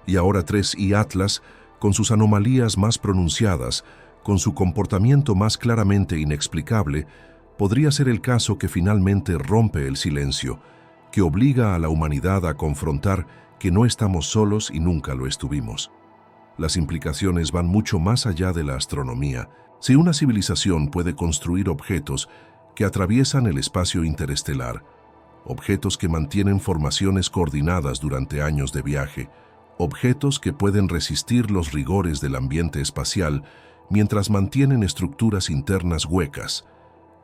Y ahora 3I Atlas, con sus anomalías más pronunciadas, con su comportamiento más claramente inexplicable, podría ser el caso que finalmente rompe el silencio, que obliga a la humanidad a confrontar que no estamos solos y nunca lo estuvimos. Las implicaciones van mucho más allá de la astronomía. Si una civilización puede construir objetos que atraviesan el espacio interestelar, objetos que mantienen formaciones coordinadas durante años de viaje, objetos que pueden resistir los rigores del ambiente espacial mientras mantienen estructuras internas huecas,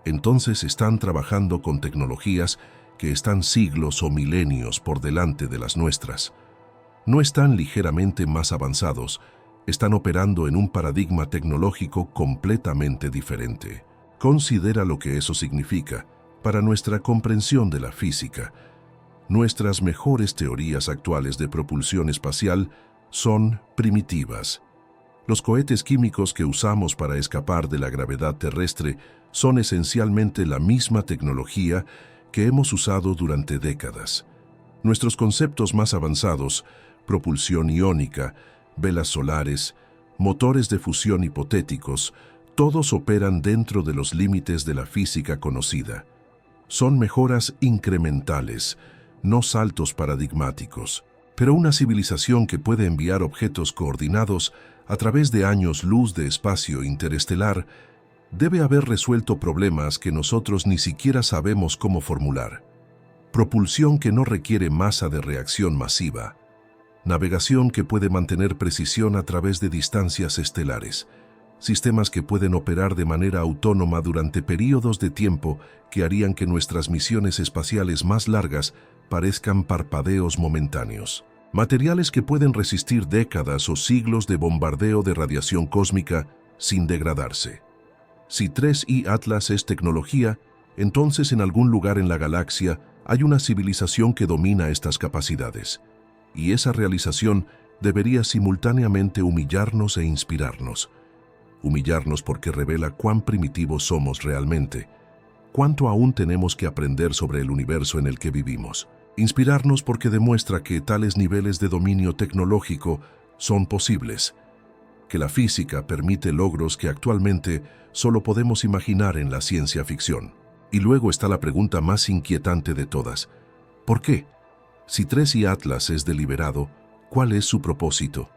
entonces están trabajando con tecnologías que están siglos o milenios por delante de las nuestras. No están ligeramente más avanzados, están operando en un paradigma tecnológico completamente diferente. Considera lo que eso significa para nuestra comprensión de la física. Nuestras mejores teorías actuales de propulsión espacial son primitivas. Los cohetes químicos que usamos para escapar de la gravedad terrestre son esencialmente la misma tecnología que hemos usado durante décadas. Nuestros conceptos más avanzados, propulsión iónica, velas solares, motores de fusión hipotéticos, todos operan dentro de los límites de la física conocida. Son mejoras incrementales, no saltos paradigmáticos. Pero una civilización que puede enviar objetos coordinados a través de años luz de espacio interestelar debe haber resuelto problemas que nosotros ni siquiera sabemos cómo formular. Propulsión que no requiere masa de reacción masiva. Navegación que puede mantener precisión a través de distancias estelares. Sistemas que pueden operar de manera autónoma durante períodos de tiempo que harían que nuestras misiones espaciales más largas parezcan parpadeos momentáneos. Materiales que pueden resistir décadas o siglos de bombardeo de radiación cósmica sin degradarse. Si 3I Atlas es tecnología, entonces en algún lugar en la galaxia hay una civilización que domina estas capacidades. Y esa realización debería simultáneamente humillarnos e inspirarnos. Humillarnos porque revela cuán primitivos somos realmente, cuánto aún tenemos que aprender sobre el universo en el que vivimos. Inspirarnos porque demuestra que tales niveles de dominio tecnológico son posibles, que la física permite logros que actualmente solo podemos imaginar en la ciencia ficción. Y luego está la pregunta más inquietante de todas. ¿Por qué? Si 3I Atlas es deliberado, ¿cuál es su propósito?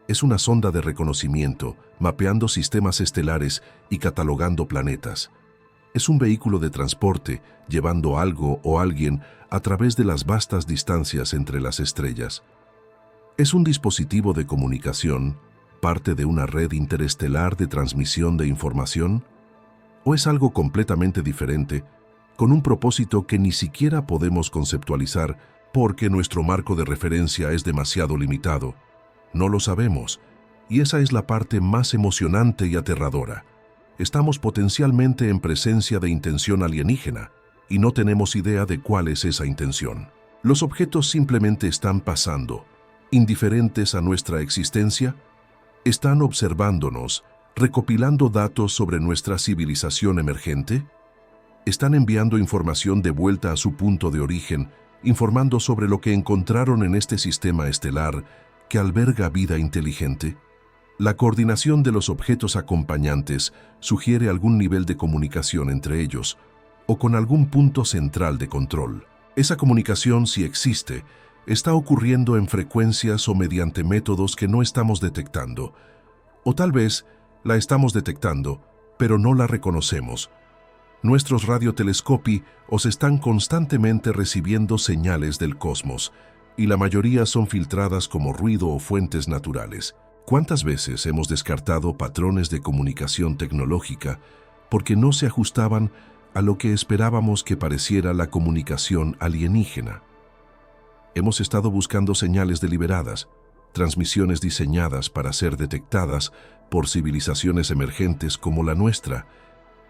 Es una sonda de reconocimiento, mapeando sistemas estelares y catalogando planetas. Es un vehículo de transporte, llevando algo o alguien a través de las vastas distancias entre las estrellas. Es un dispositivo de comunicación, parte de una red interestelar de transmisión de información, o es algo completamente diferente, con un propósito que ni siquiera podemos conceptualizar porque nuestro marco de referencia es demasiado limitado. No lo sabemos, y esa es la parte más emocionante y aterradora. Estamos potencialmente en presencia de intención alienígena, y no tenemos idea de cuál es esa intención. Los objetos simplemente están pasando, indiferentes a nuestra existencia, están observándonos, recopilando datos sobre nuestra civilización emergente, están enviando información de vuelta a su punto de origen, informando sobre lo que encontraron en este sistema estelar que alberga vida inteligente. La coordinación de los objetos acompañantes sugiere algún nivel de comunicación entre ellos, o con algún punto central de control. Esa comunicación, si existe, está ocurriendo en frecuencias o mediante métodos que no estamos detectando, o tal vez la estamos detectando, pero no la reconocemos. Nuestros radiotelescopios están constantemente recibiendo señales del cosmos, y la mayoría son filtradas como ruido o fuentes naturales. ¿Cuántas veces hemos descartado patrones de comunicación tecnológica porque no se ajustaban a lo que esperábamos que pareciera la comunicación alienígena? Hemos estado buscando señales deliberadas, transmisiones diseñadas para ser detectadas por civilizaciones emergentes como la nuestra,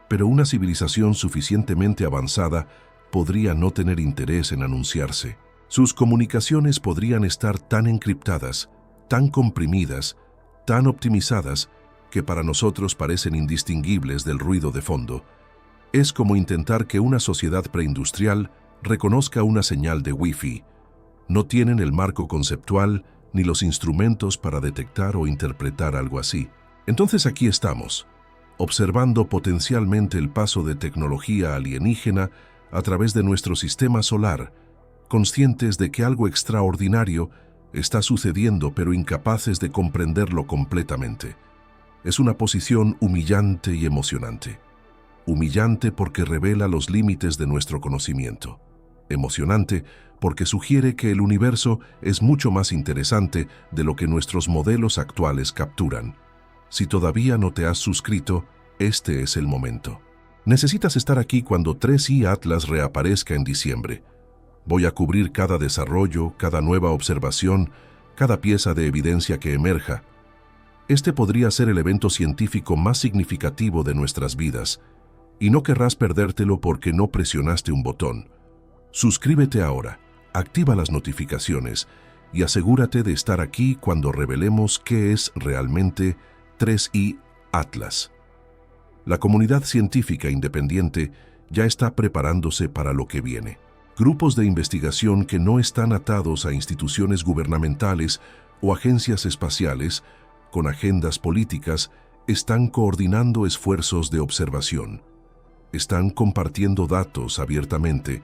pero una civilización suficientemente avanzada podría no tener interés en anunciarse. Sus comunicaciones podrían estar tan encriptadas, tan comprimidas, tan optimizadas, que para nosotros parecen indistinguibles del ruido de fondo. Es como intentar que una sociedad preindustrial reconozca una señal de Wi-Fi. No tienen el marco conceptual ni los instrumentos para detectar o interpretar algo así. Entonces aquí estamos, observando potencialmente el paso de tecnología alienígena a través de nuestro sistema solar, conscientes de que algo extraordinario está sucediendo pero incapaces de comprenderlo completamente. Es una posición humillante y emocionante. Humillante porque revela los límites de nuestro conocimiento. Emocionante porque sugiere que el universo es mucho más interesante de lo que nuestros modelos actuales capturan. Si todavía no te has suscrito, este es el momento. Necesitas estar aquí cuando 3i Atlas reaparezca en diciembre. Voy a cubrir cada desarrollo, cada nueva observación, cada pieza de evidencia que emerja. Este podría ser el evento científico más significativo de nuestras vidas, y no querrás perdértelo porque no presionaste un botón. Suscríbete ahora, activa las notificaciones y asegúrate de estar aquí cuando revelemos qué es realmente 3i Atlas. La comunidad científica independiente ya está preparándose para lo que viene. Grupos de investigación que no están atados a instituciones gubernamentales o agencias espaciales con agendas políticas están coordinando esfuerzos de observación. Están compartiendo datos abiertamente,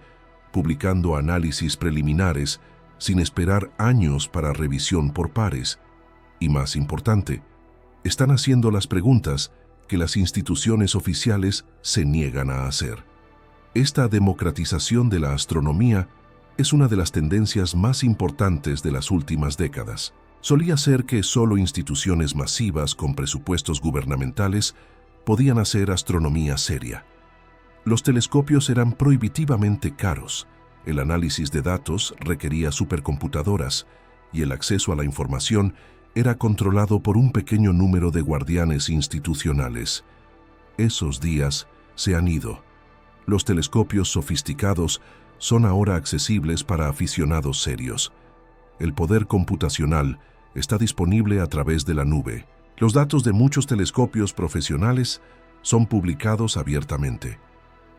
publicando análisis preliminares sin esperar años para revisión por pares. Y más importante, están haciendo las preguntas que las instituciones oficiales se niegan a hacer. Esta democratización de la astronomía es una de las tendencias más importantes de las últimas décadas. Solía ser que solo instituciones masivas con presupuestos gubernamentales podían hacer astronomía seria. Los telescopios eran prohibitivamente caros, el análisis de datos requería supercomputadoras y el acceso a la información era controlado por un pequeño número de guardianes institucionales. Esos días se han ido. Los telescopios sofisticados son ahora accesibles para aficionados serios. El poder computacional está disponible a través de la nube. Los datos de muchos telescopios profesionales son publicados abiertamente.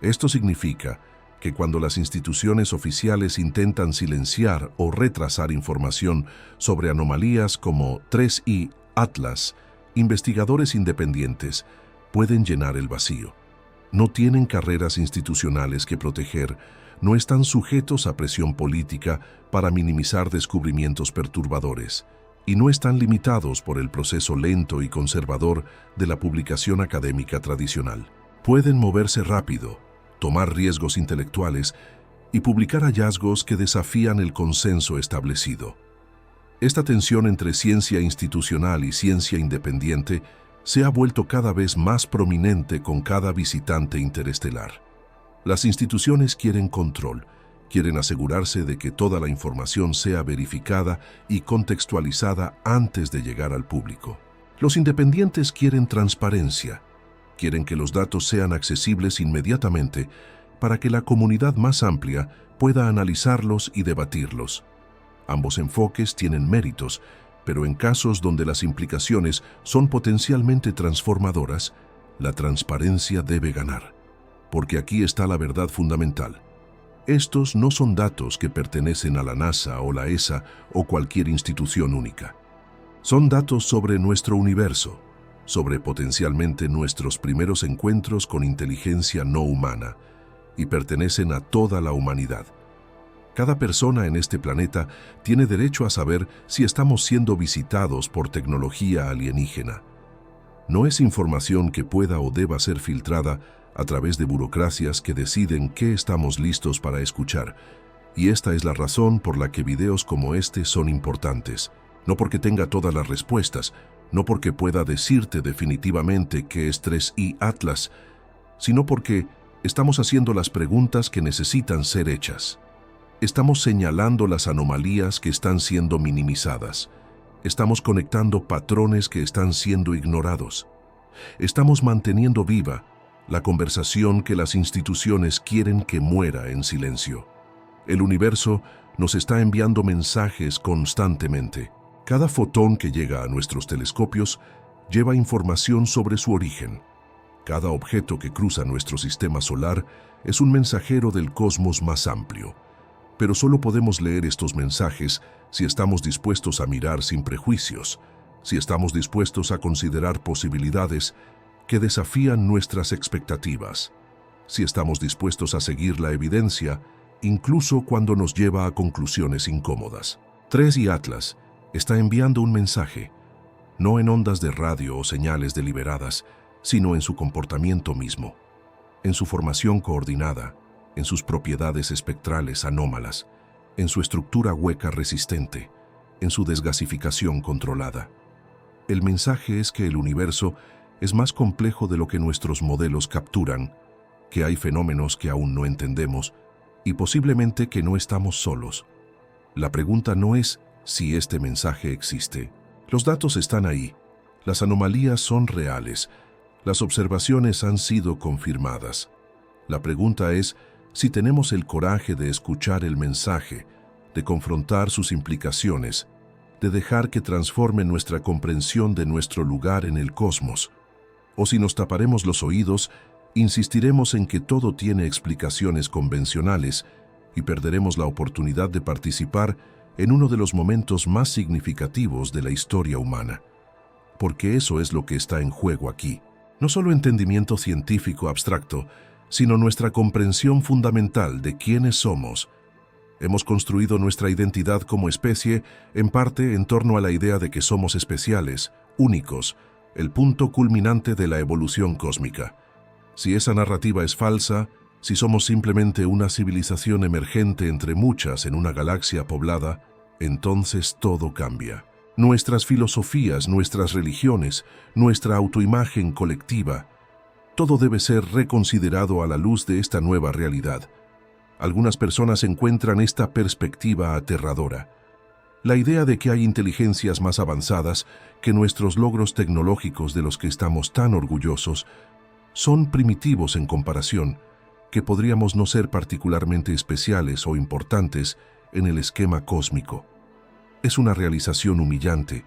Esto significa que cuando las instituciones oficiales intentan silenciar o retrasar información sobre anomalías como 3i Atlas, investigadores independientes pueden llenar el vacío. No tienen carreras institucionales que proteger, no están sujetos a presión política para minimizar descubrimientos perturbadores, y no están limitados por el proceso lento y conservador de la publicación académica tradicional. Pueden moverse rápido, tomar riesgos intelectuales y publicar hallazgos que desafían el consenso establecido. Esta tensión entre ciencia institucional y ciencia independiente se ha vuelto cada vez más prominente con cada visitante interestelar. Las instituciones quieren control, quieren asegurarse de que toda la información sea verificada y contextualizada antes de llegar al público. Los independientes quieren transparencia, quieren que los datos sean accesibles inmediatamente para que la comunidad más amplia pueda analizarlos y debatirlos. Ambos enfoques tienen méritos, pero en casos donde las implicaciones son potencialmente transformadoras, la transparencia debe ganar, porque aquí está la verdad fundamental. Estos no son datos que pertenecen a la NASA o la ESA o cualquier institución única. Son datos sobre nuestro universo, sobre potencialmente nuestros primeros encuentros con inteligencia no humana, y pertenecen a toda la humanidad. Cada persona en este planeta tiene derecho a saber si estamos siendo visitados por tecnología alienígena. No es información que pueda o deba ser filtrada a través de burocracias que deciden qué estamos listos para escuchar, y esta es la razón por la que videos como este son importantes. No porque tenga todas las respuestas, no porque pueda decirte definitivamente qué es 3i Atlas, sino porque estamos haciendo las preguntas que necesitan ser hechas. Estamos señalando las anomalías que están siendo minimizadas. Estamos conectando patrones que están siendo ignorados. Estamos manteniendo viva la conversación que las instituciones quieren que muera en silencio. El universo nos está enviando mensajes constantemente. Cada fotón que llega a nuestros telescopios lleva información sobre su origen. Cada objeto que cruza nuestro sistema solar es un mensajero del cosmos más amplio. Pero solo podemos leer estos mensajes si estamos dispuestos a mirar sin prejuicios, si estamos dispuestos a considerar posibilidades que desafían nuestras expectativas, si estamos dispuestos a seguir la evidencia, incluso cuando nos lleva a conclusiones incómodas. 3i Atlas está enviando un mensaje, no en ondas de radio o señales deliberadas, sino en su comportamiento mismo, en su formación coordinada, en sus propiedades espectrales anómalas, en su estructura hueca resistente, en su desgasificación controlada. El mensaje es que el universo es más complejo de lo que nuestros modelos capturan, que hay fenómenos que aún no entendemos y posiblemente que no estamos solos. La pregunta no es si este mensaje existe. Los datos están ahí, las anomalías son reales, las observaciones han sido confirmadas. La pregunta es si tenemos el coraje de escuchar el mensaje, de confrontar sus implicaciones, de dejar que transforme nuestra comprensión de nuestro lugar en el cosmos, o si nos taparemos los oídos, insistiremos en que todo tiene explicaciones convencionales y perderemos la oportunidad de participar en uno de los momentos más significativos de la historia humana. Porque eso es lo que está en juego aquí. No solo entendimiento científico abstracto, sino nuestra comprensión fundamental de quiénes somos. Hemos construido nuestra identidad como especie en parte en torno a la idea de que somos especiales, únicos, el punto culminante de la evolución cósmica. Si esa narrativa es falsa, si somos simplemente una civilización emergente entre muchas en una galaxia poblada, entonces todo cambia. Nuestras filosofías, nuestras religiones, nuestra autoimagen colectiva, todo debe ser reconsiderado a la luz de esta nueva realidad. Algunas personas encuentran esta perspectiva aterradora. La idea de que hay inteligencias más avanzadas que nuestros logros tecnológicos de los que estamos tan orgullosos son primitivos en comparación, que podríamos no ser particularmente especiales o importantes en el esquema cósmico. Es una realización humillante,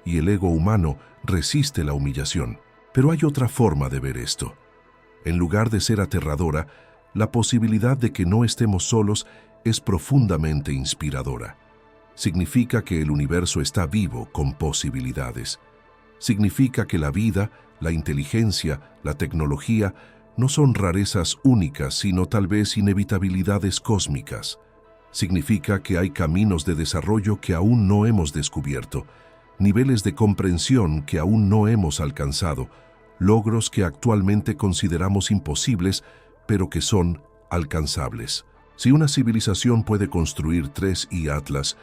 y el ego humano resiste la humillación. Pero hay otra forma de ver esto. En lugar de ser aterradora, la posibilidad de que no estemos solos es profundamente inspiradora. Significa que el universo está vivo con posibilidades. Significa que la vida, la inteligencia, la tecnología no son rarezas únicas, sino tal vez inevitabilidades cósmicas. Significa que hay caminos de desarrollo que aún no hemos descubierto, niveles de comprensión que aún no hemos alcanzado, logros que actualmente consideramos imposibles, pero que son alcanzables. Si una civilización puede construir 3i Atlas,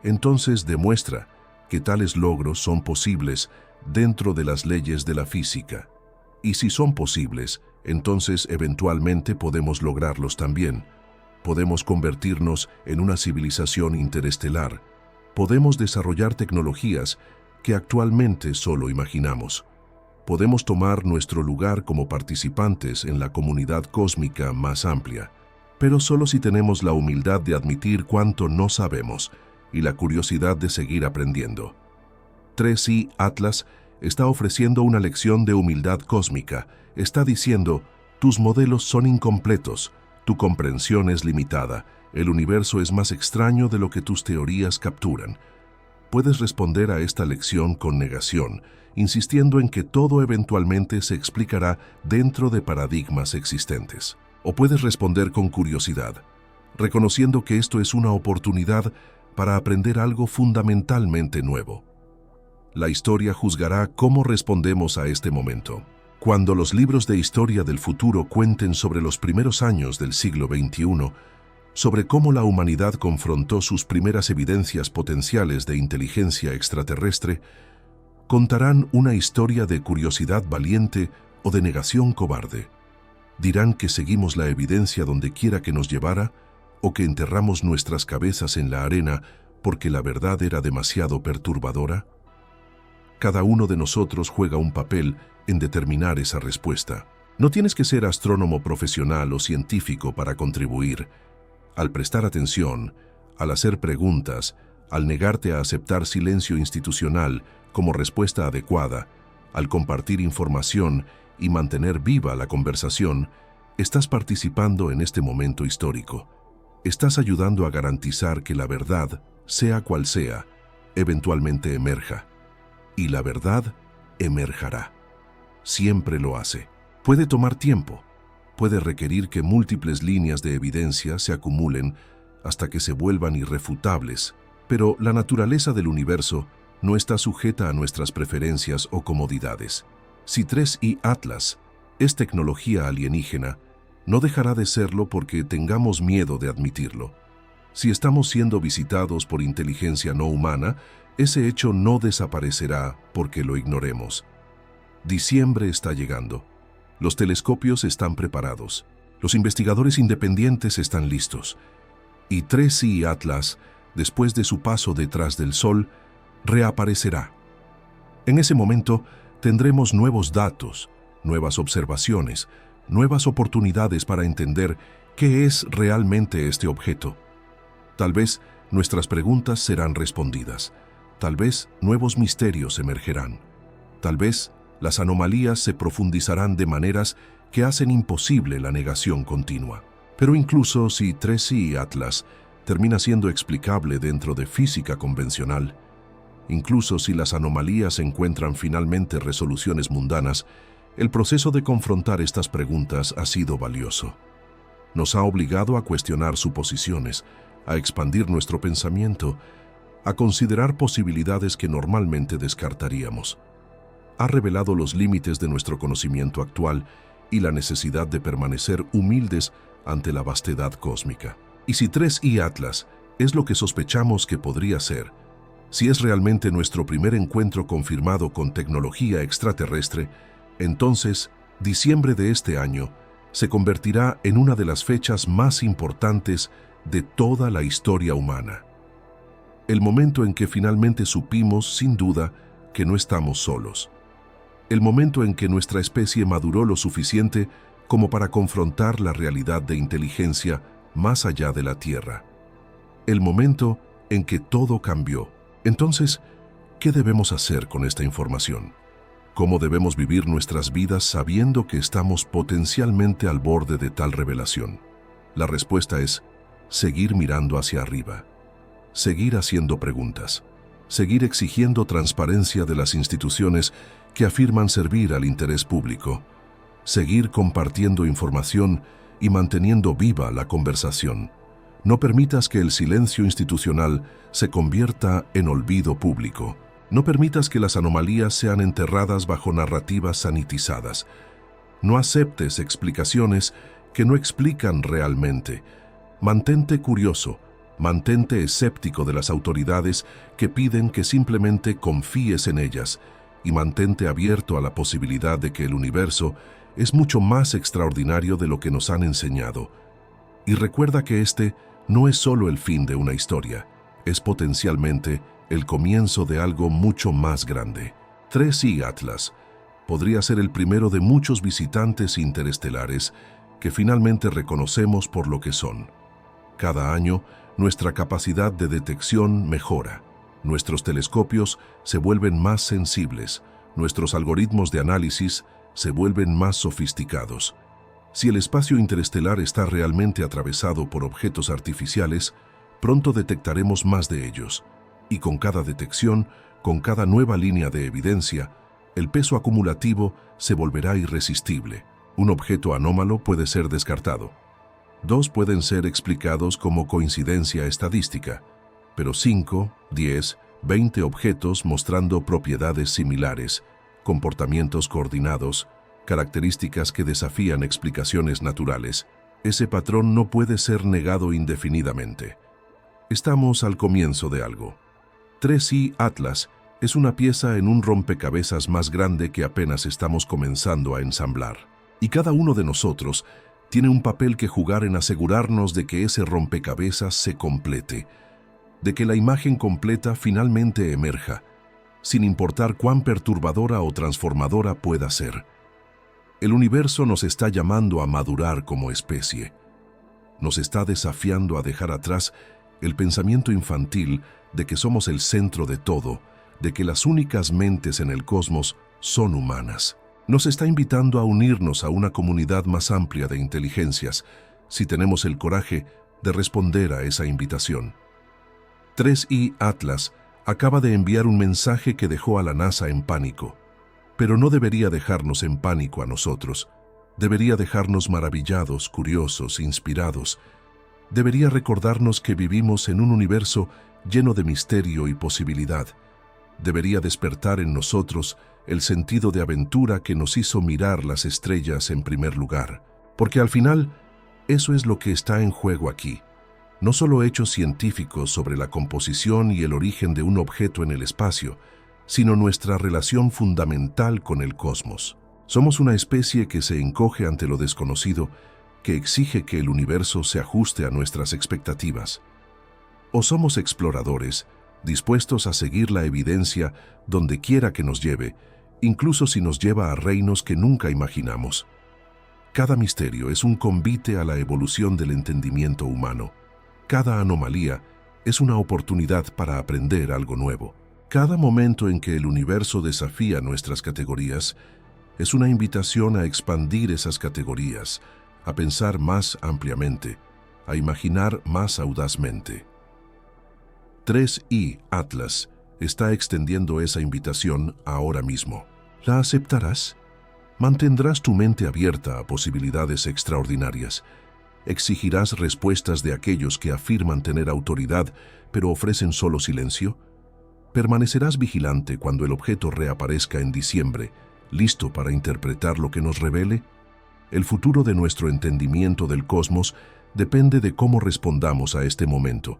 entonces demuestra que tales logros son posibles dentro de las leyes de la física. Y si son posibles, entonces eventualmente podemos lograrlos también. Podemos convertirnos en una civilización interestelar. Podemos desarrollar tecnologías que actualmente solo imaginamos. Podemos tomar nuestro lugar como participantes en la comunidad cósmica más amplia, pero solo si tenemos la humildad de admitir cuánto no sabemos y la curiosidad de seguir aprendiendo. 3i Atlas está ofreciendo una lección de humildad cósmica. Está diciendo, tus modelos son incompletos, tu comprensión es limitada, el universo es más extraño de lo que tus teorías capturan. Puedes responder a esta lección con negación, insistiendo en que todo eventualmente se explicará dentro de paradigmas existentes. O puedes responder con curiosidad, reconociendo que esto es una oportunidad para aprender algo fundamentalmente nuevo. La historia juzgará cómo respondemos a este momento. Cuando los libros de historia del futuro cuenten sobre los primeros años del siglo XXI, sobre cómo la humanidad confrontó sus primeras evidencias potenciales de inteligencia extraterrestre, contarán una historia de curiosidad valiente o de negación cobarde. Dirán que seguimos la evidencia donde quiera que nos llevara o que enterramos nuestras cabezas en la arena porque la verdad era demasiado perturbadora. Cada uno de nosotros juega un papel en determinar esa respuesta. No tienes que ser astrónomo profesional o científico para contribuir. Al prestar atención, al hacer preguntas, al negarte a aceptar silencio institucional como respuesta adecuada, al compartir información y mantener viva la conversación, estás participando en este momento histórico. Estás ayudando a garantizar que la verdad, sea cual sea, eventualmente emerja. Y la verdad emergerá. Siempre lo hace. Puede tomar tiempo. Puede requerir que múltiples líneas de evidencia se acumulen hasta que se vuelvan irrefutables, pero la naturaleza del universo no está sujeta a nuestras preferencias o comodidades. Si 3i Atlas es tecnología alienígena, no dejará de serlo porque tengamos miedo de admitirlo. Si estamos siendo visitados por inteligencia no humana, ese hecho no desaparecerá porque lo ignoremos. Diciembre está llegando. Los telescopios están preparados. Los investigadores independientes están listos. Y 3i Atlas, después de su paso detrás del Sol, reaparecerá. En ese momento tendremos nuevos datos, nuevas observaciones, nuevas oportunidades para entender qué es realmente este objeto. Tal vez nuestras preguntas serán respondidas. Tal vez nuevos misterios emergerán. Tal vez las anomalías se profundizarán de maneras que hacen imposible la negación continua. Pero incluso si 3i Atlas termina siendo explicable dentro de física convencional, incluso si las anomalías encuentran finalmente resoluciones mundanas, el proceso de confrontar estas preguntas ha sido valioso. Nos ha obligado a cuestionar suposiciones, a expandir nuestro pensamiento, a considerar posibilidades que normalmente descartaríamos. Ha revelado los límites de nuestro conocimiento actual y la necesidad de permanecer humildes ante la vastedad cósmica. Y si 3i Atlas es lo que sospechamos que podría ser, si es realmente nuestro primer encuentro confirmado con tecnología extraterrestre, entonces, diciembre de este año se convertirá en una de las fechas más importantes de toda la historia humana. El momento en que finalmente supimos, sin duda, que no estamos solos. El momento en que nuestra especie maduró lo suficiente como para confrontar la realidad de inteligencia más allá de la Tierra. El momento en que todo cambió. Entonces, ¿qué debemos hacer con esta información? ¿Cómo debemos vivir nuestras vidas sabiendo que estamos potencialmente al borde de tal revelación? La respuesta es seguir mirando hacia arriba, seguir haciendo preguntas, seguir exigiendo transparencia de las instituciones que afirman servir al interés público, seguir compartiendo información y manteniendo viva la conversación. No permitas que el silencio institucional se convierta en olvido público. No permitas que las anomalías sean enterradas bajo narrativas sanitizadas. No aceptes explicaciones que no explican realmente. Mantente curioso, mantente escéptico de las autoridades que piden que simplemente confíes en ellas y mantente abierto a la posibilidad de que el universo es mucho más extraordinario de lo que nos han enseñado. Y recuerda que este no es solo el fin de una historia, es potencialmente el comienzo de algo mucho más grande. 3i Atlas podría ser el primero de muchos visitantes interestelares que finalmente reconocemos por lo que son. Cada año, nuestra capacidad de detección mejora. Nuestros telescopios se vuelven más sensibles, nuestros algoritmos de análisis se vuelven más sofisticados. Si el espacio interestelar está realmente atravesado por objetos artificiales, pronto detectaremos más de ellos. Y con cada detección, con cada nueva línea de evidencia, el peso acumulativo se volverá irresistible. Un objeto anómalo puede ser descartado. 2 pueden ser explicados como coincidencia estadística, pero 5, 10, 20 objetos mostrando propiedades similares, comportamientos coordinados, características que desafían explicaciones naturales. Ese patrón no puede ser negado indefinidamente. Estamos al comienzo de algo. 3i Atlas es una pieza en un rompecabezas más grande que apenas estamos comenzando a ensamblar. Y cada uno de nosotros tiene un papel que jugar en asegurarnos de que ese rompecabezas se complete, de que la imagen completa finalmente emerja, sin importar cuán perturbadora o transformadora pueda ser. El universo nos está llamando a madurar como especie. Nos está desafiando a dejar atrás el pensamiento infantil de que somos el centro de todo, de que las únicas mentes en el cosmos son humanas. Nos está invitando a unirnos a una comunidad más amplia de inteligencias, si tenemos el coraje de responder a esa invitación. 3i Atlas acaba de enviar un mensaje que dejó a la NASA en pánico. Pero no debería dejarnos en pánico a nosotros. Debería dejarnos maravillados, curiosos, inspirados. Debería recordarnos que vivimos en un universo lleno de misterio y posibilidad. Debería despertar en nosotros el sentido de aventura que nos hizo mirar las estrellas en primer lugar. Porque al final, eso es lo que está en juego aquí. No solo hechos científicos sobre la composición y el origen de un objeto en el espacio, sino nuestra relación fundamental con el cosmos. Somos una especie que se encoge ante lo desconocido, que exige que el universo se ajuste a nuestras expectativas. O somos exploradores, dispuestos a seguir la evidencia donde quiera que nos lleve, incluso si nos lleva a reinos que nunca imaginamos. Cada misterio es un convite a la evolución del entendimiento humano. Cada anomalía es una oportunidad para aprender algo nuevo. Cada momento en que el universo desafía nuestras categorías es una invitación a expandir esas categorías, a pensar más ampliamente, a imaginar más audazmente. 3i Atlas está extendiendo esa invitación ahora mismo. ¿La aceptarás? ¿Mantendrás tu mente abierta a posibilidades extraordinarias? ¿Exigirás respuestas de aquellos que afirman tener autoridad, pero ofrecen solo silencio? ¿Permanecerás vigilante cuando el objeto reaparezca en diciembre, listo para interpretar lo que nos revele? El futuro de nuestro entendimiento del cosmos depende de cómo respondamos a este momento.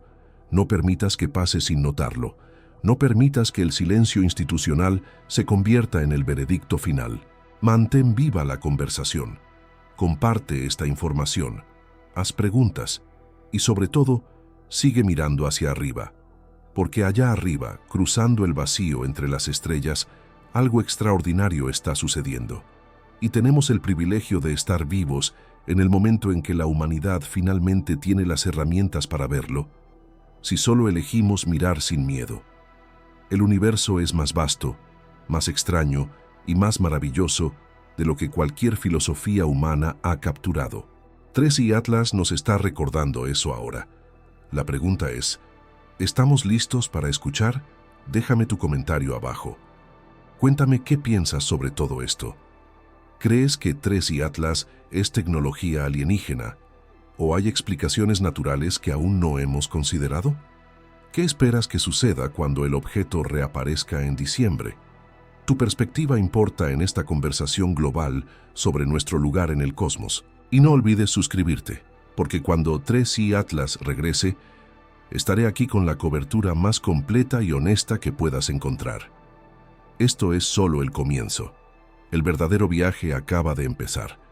No permitas que pase sin notarlo. No permitas que el silencio institucional se convierta en el veredicto final. Mantén viva la conversación. Comparte esta información. Haz preguntas. Y sobre todo, sigue mirando hacia arriba. Porque allá arriba, cruzando el vacío entre las estrellas, algo extraordinario está sucediendo. Y tenemos el privilegio de estar vivos en el momento en que la humanidad finalmente tiene las herramientas para verlo, si solo elegimos mirar sin miedo. El universo es más vasto, más extraño y más maravilloso de lo que cualquier filosofía humana ha capturado. 3i Atlas nos está recordando eso ahora. La pregunta es, ¿estamos listos para escuchar? Déjame tu comentario abajo. Cuéntame qué piensas sobre todo esto. ¿Crees que 3i Atlas es tecnología alienígena? ¿O hay explicaciones naturales que aún no hemos considerado? ¿Qué esperas que suceda cuando el objeto reaparezca en diciembre? Tu perspectiva importa en esta conversación global sobre nuestro lugar en el cosmos. Y no olvides suscribirte, porque cuando 3i Atlas regrese, estaré aquí con la cobertura más completa y honesta que puedas encontrar. Esto es solo el comienzo. El verdadero viaje acaba de empezar.